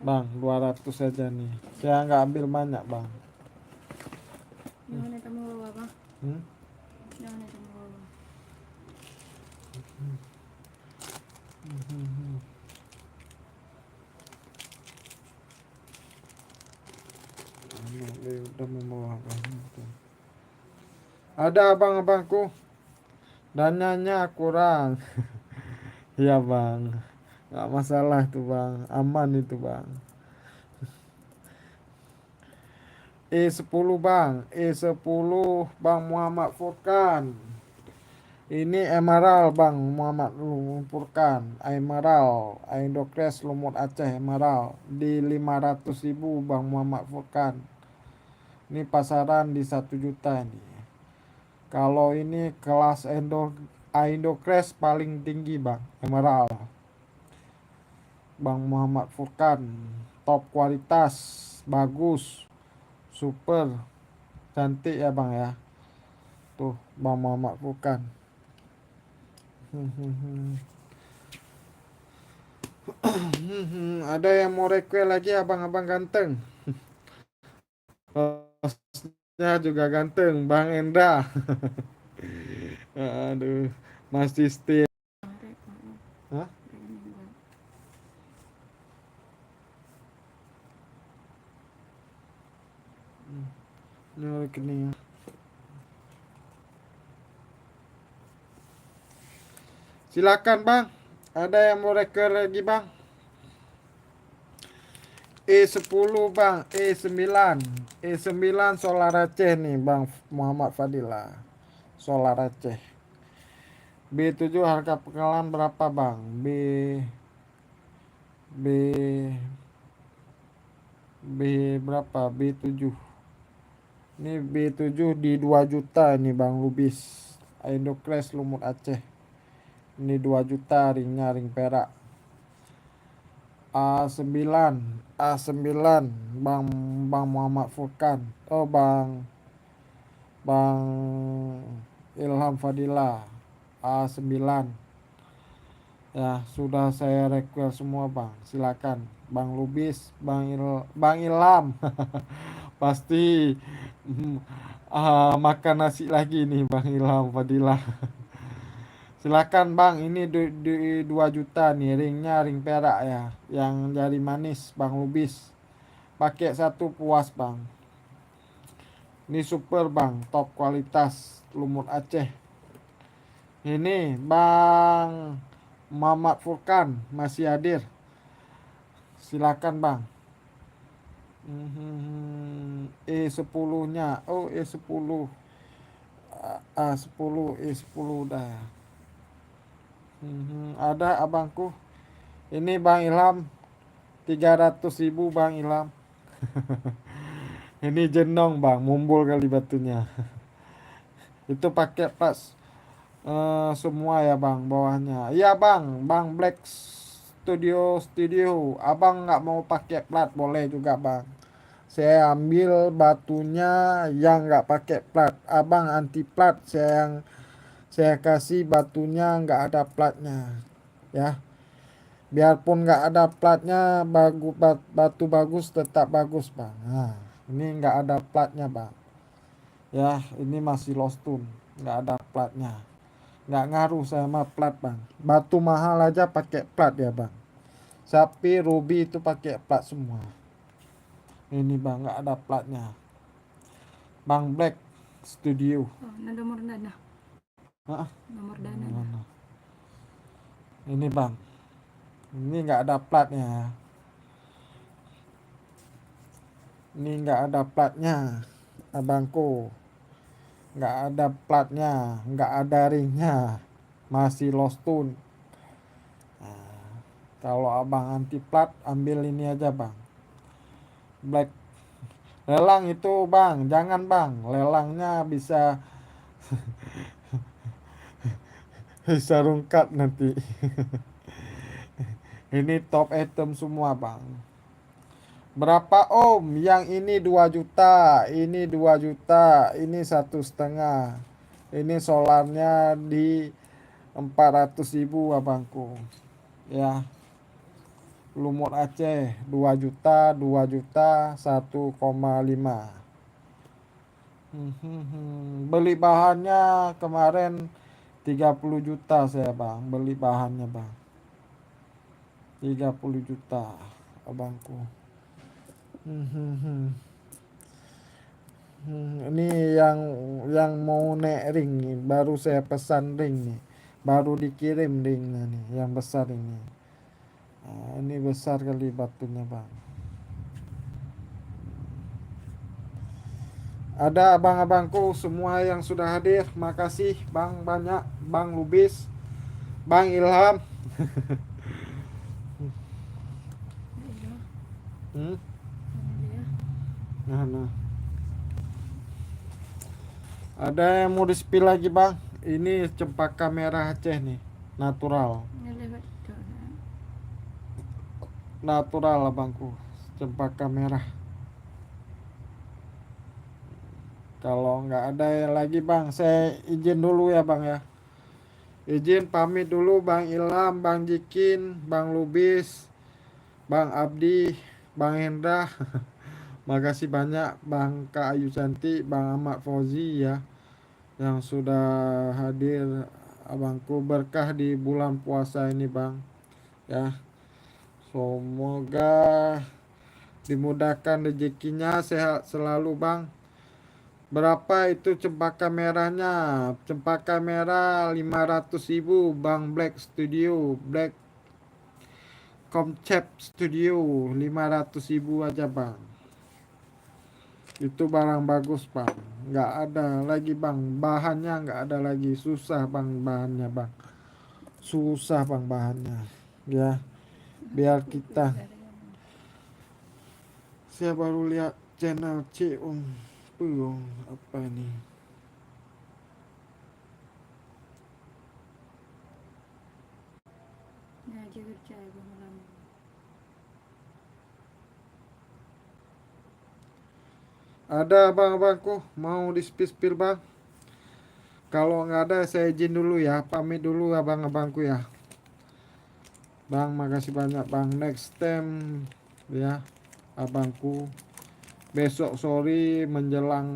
Bang 200 saja nih. Saya nggak ambil banyak bang. Jangan kamu bawa bang. Jangan kamu bawa. Udah membawa bang. Ada abang-abangku. Dananya kurang. Iya bang. Nggak masalah tuh bang. Aman itu bang. E10 bang. E10 bang Muhammad Furkan. Ini Emerald bang Muhammad Furkan. Emerald. Indocres Lumut Aceh Emerald. Di 500.000 bang Muhammad Furkan. Ini pasaran di 1 juta nih. Kalau ini kelas Indocres paling tinggi bang Emerald. Bang Muhammad Furkan. Top kualitas. Bagus. Super. Cantik ya bang ya. Tuh Bang Muhammad Furkan. Ada yang mau request lagi abang-abang ganteng? Hostnya juga ganteng, Bang Endra. Aduh, masih stay. Hah? Ini rekening. Silakan bang, ada yang mau reker lagi bang? E10 bang, E9 Solar Aceh nih bang Muhammad Fadila, Solar Aceh. B7 harga pengalaman berapa bang? B B berapa? B7. Ini B7 di 2 juta ini bang Lubis. Indoclass lumut Aceh. Ini 2 juta ringnya ring perak. A9 A9 Bang Bang Muhammad Furkan. Oh Bang Ilham Fadila A9. Ya, sudah saya request semua bang. Silakan Bang Lubis, Bang Ilham. Pasti makan nasi lagi nih Bang Ilham Fadilah. Silakan bang, ini di 2 juta nih ringnya ring perak ya, yang jari manis Bang Lubis. Pakai satu puas bang. Ini super bang, top kualitas lumut Aceh. Ini Bang Muhammad Furkan masih hadir. Silakan bang. E10-nya. Oh, E10. A10, E10 udah. Ada abangku. Ini Bang Ilham 300.000 Bang Ilham. Ini jenong bang, mumbul kali batunya. Itu pakai pas semua ya bang bawahnya. Iya bang, Bang Black Studio. Abang nggak mau pakai plat boleh juga bang. Saya ambil batunya yang nggak pakai plat. Abang anti plat, saya kasih batunya nggak ada platnya. Ya, biarpun nggak ada platnya, batu bagus tetap bagus bang. Nah, ini nggak ada platnya bang. Ya, ini masih lost tune, nggak ada platnya. Nggak ngaruh sama plat bang. Batu mahal aja pakai plat ya bang. Sapi, ruby itu pakai plat semua. Ini bang nggak ada platnya. Bang Black Studio. Oh, nomor dana. Hah? Nomor dana. Mana? Ini bang. Ini nggak ada platnya. Ini nggak ada platnya, abangku. Nggak ada platnya, nggak ada ringnya, masih lost tune. Nah, kalau abang anti plat, ambil ini aja bang. Black. Lelang itu bang, jangan bang. Lelangnya bisa bisa rungkat nanti. Ini top item semua bang. Berapa om? Yang ini 2 juta, ini 2 juta, ini 1,5. Ini solarnya di 400.000 abangku. Ya. Lumut Aceh 2 juta, 2 juta, 1,5. Beli bahannya kemarin 30 juta saya bang, beli bahannya bang. 30 juta abangku. Ini yang mau naik ring nih, baru saya pesan ring nih, baru dikirim ringnya nih, yang besar ini. Nah, ini besar kali batunya bang. Ada abang-abangku semua yang sudah hadir, makasih bang banyak, Bang Lubis, Bang Ilham. Nah. Ada yang mau di-spill lagi bang? Ini cempaka merah Aceh nih, natural abangku, cempaka merah. Kalau nggak ada yang lagi bang, saya izin dulu ya bang ya. Izin pamit dulu Bang Ilham, Bang Jikin, Bang Lubis, Bang Abdi, Bang Hendra. Makasih banyak Bang Kak Ayu Cantik, Bang Ahmad Fauzi ya, yang sudah hadir. Abangku berkah di bulan puasa ini bang ya. Semoga dimudahkan rezekinya, sehat selalu bang. Berapa itu cempaka merahnya? Cempaka merah 500.000 Bang Black Studio, Black Concept Studio 500.000 aja bang. Itu barang bagus bang. Nggak ada lagi bang. Bahannya nggak ada lagi. Susah bang bahannya bang. Susah bang bahannya. Ya. Biar kita. Saya baru lihat channel Ceung. Apa ini? Ngaji kerja Bang Lam. Ada abang-abangku mau di-spill bang? Kalau nggak ada saya izin dulu ya, pamit dulu abang-abangku ya. Bang, makasih banyak bang. Next time ya abangku. Besok sorry menjelang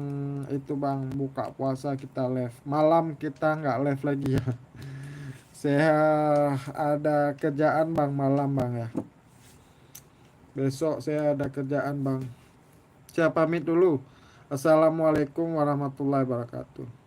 itu bang buka puasa kita live. Malam kita nggak live lagi ya. Saya ada kerjaan bang malam bang ya. Besok saya ada kerjaan bang. Saya pamit dulu. Assalamualaikum warahmatullahi wabarakatuh.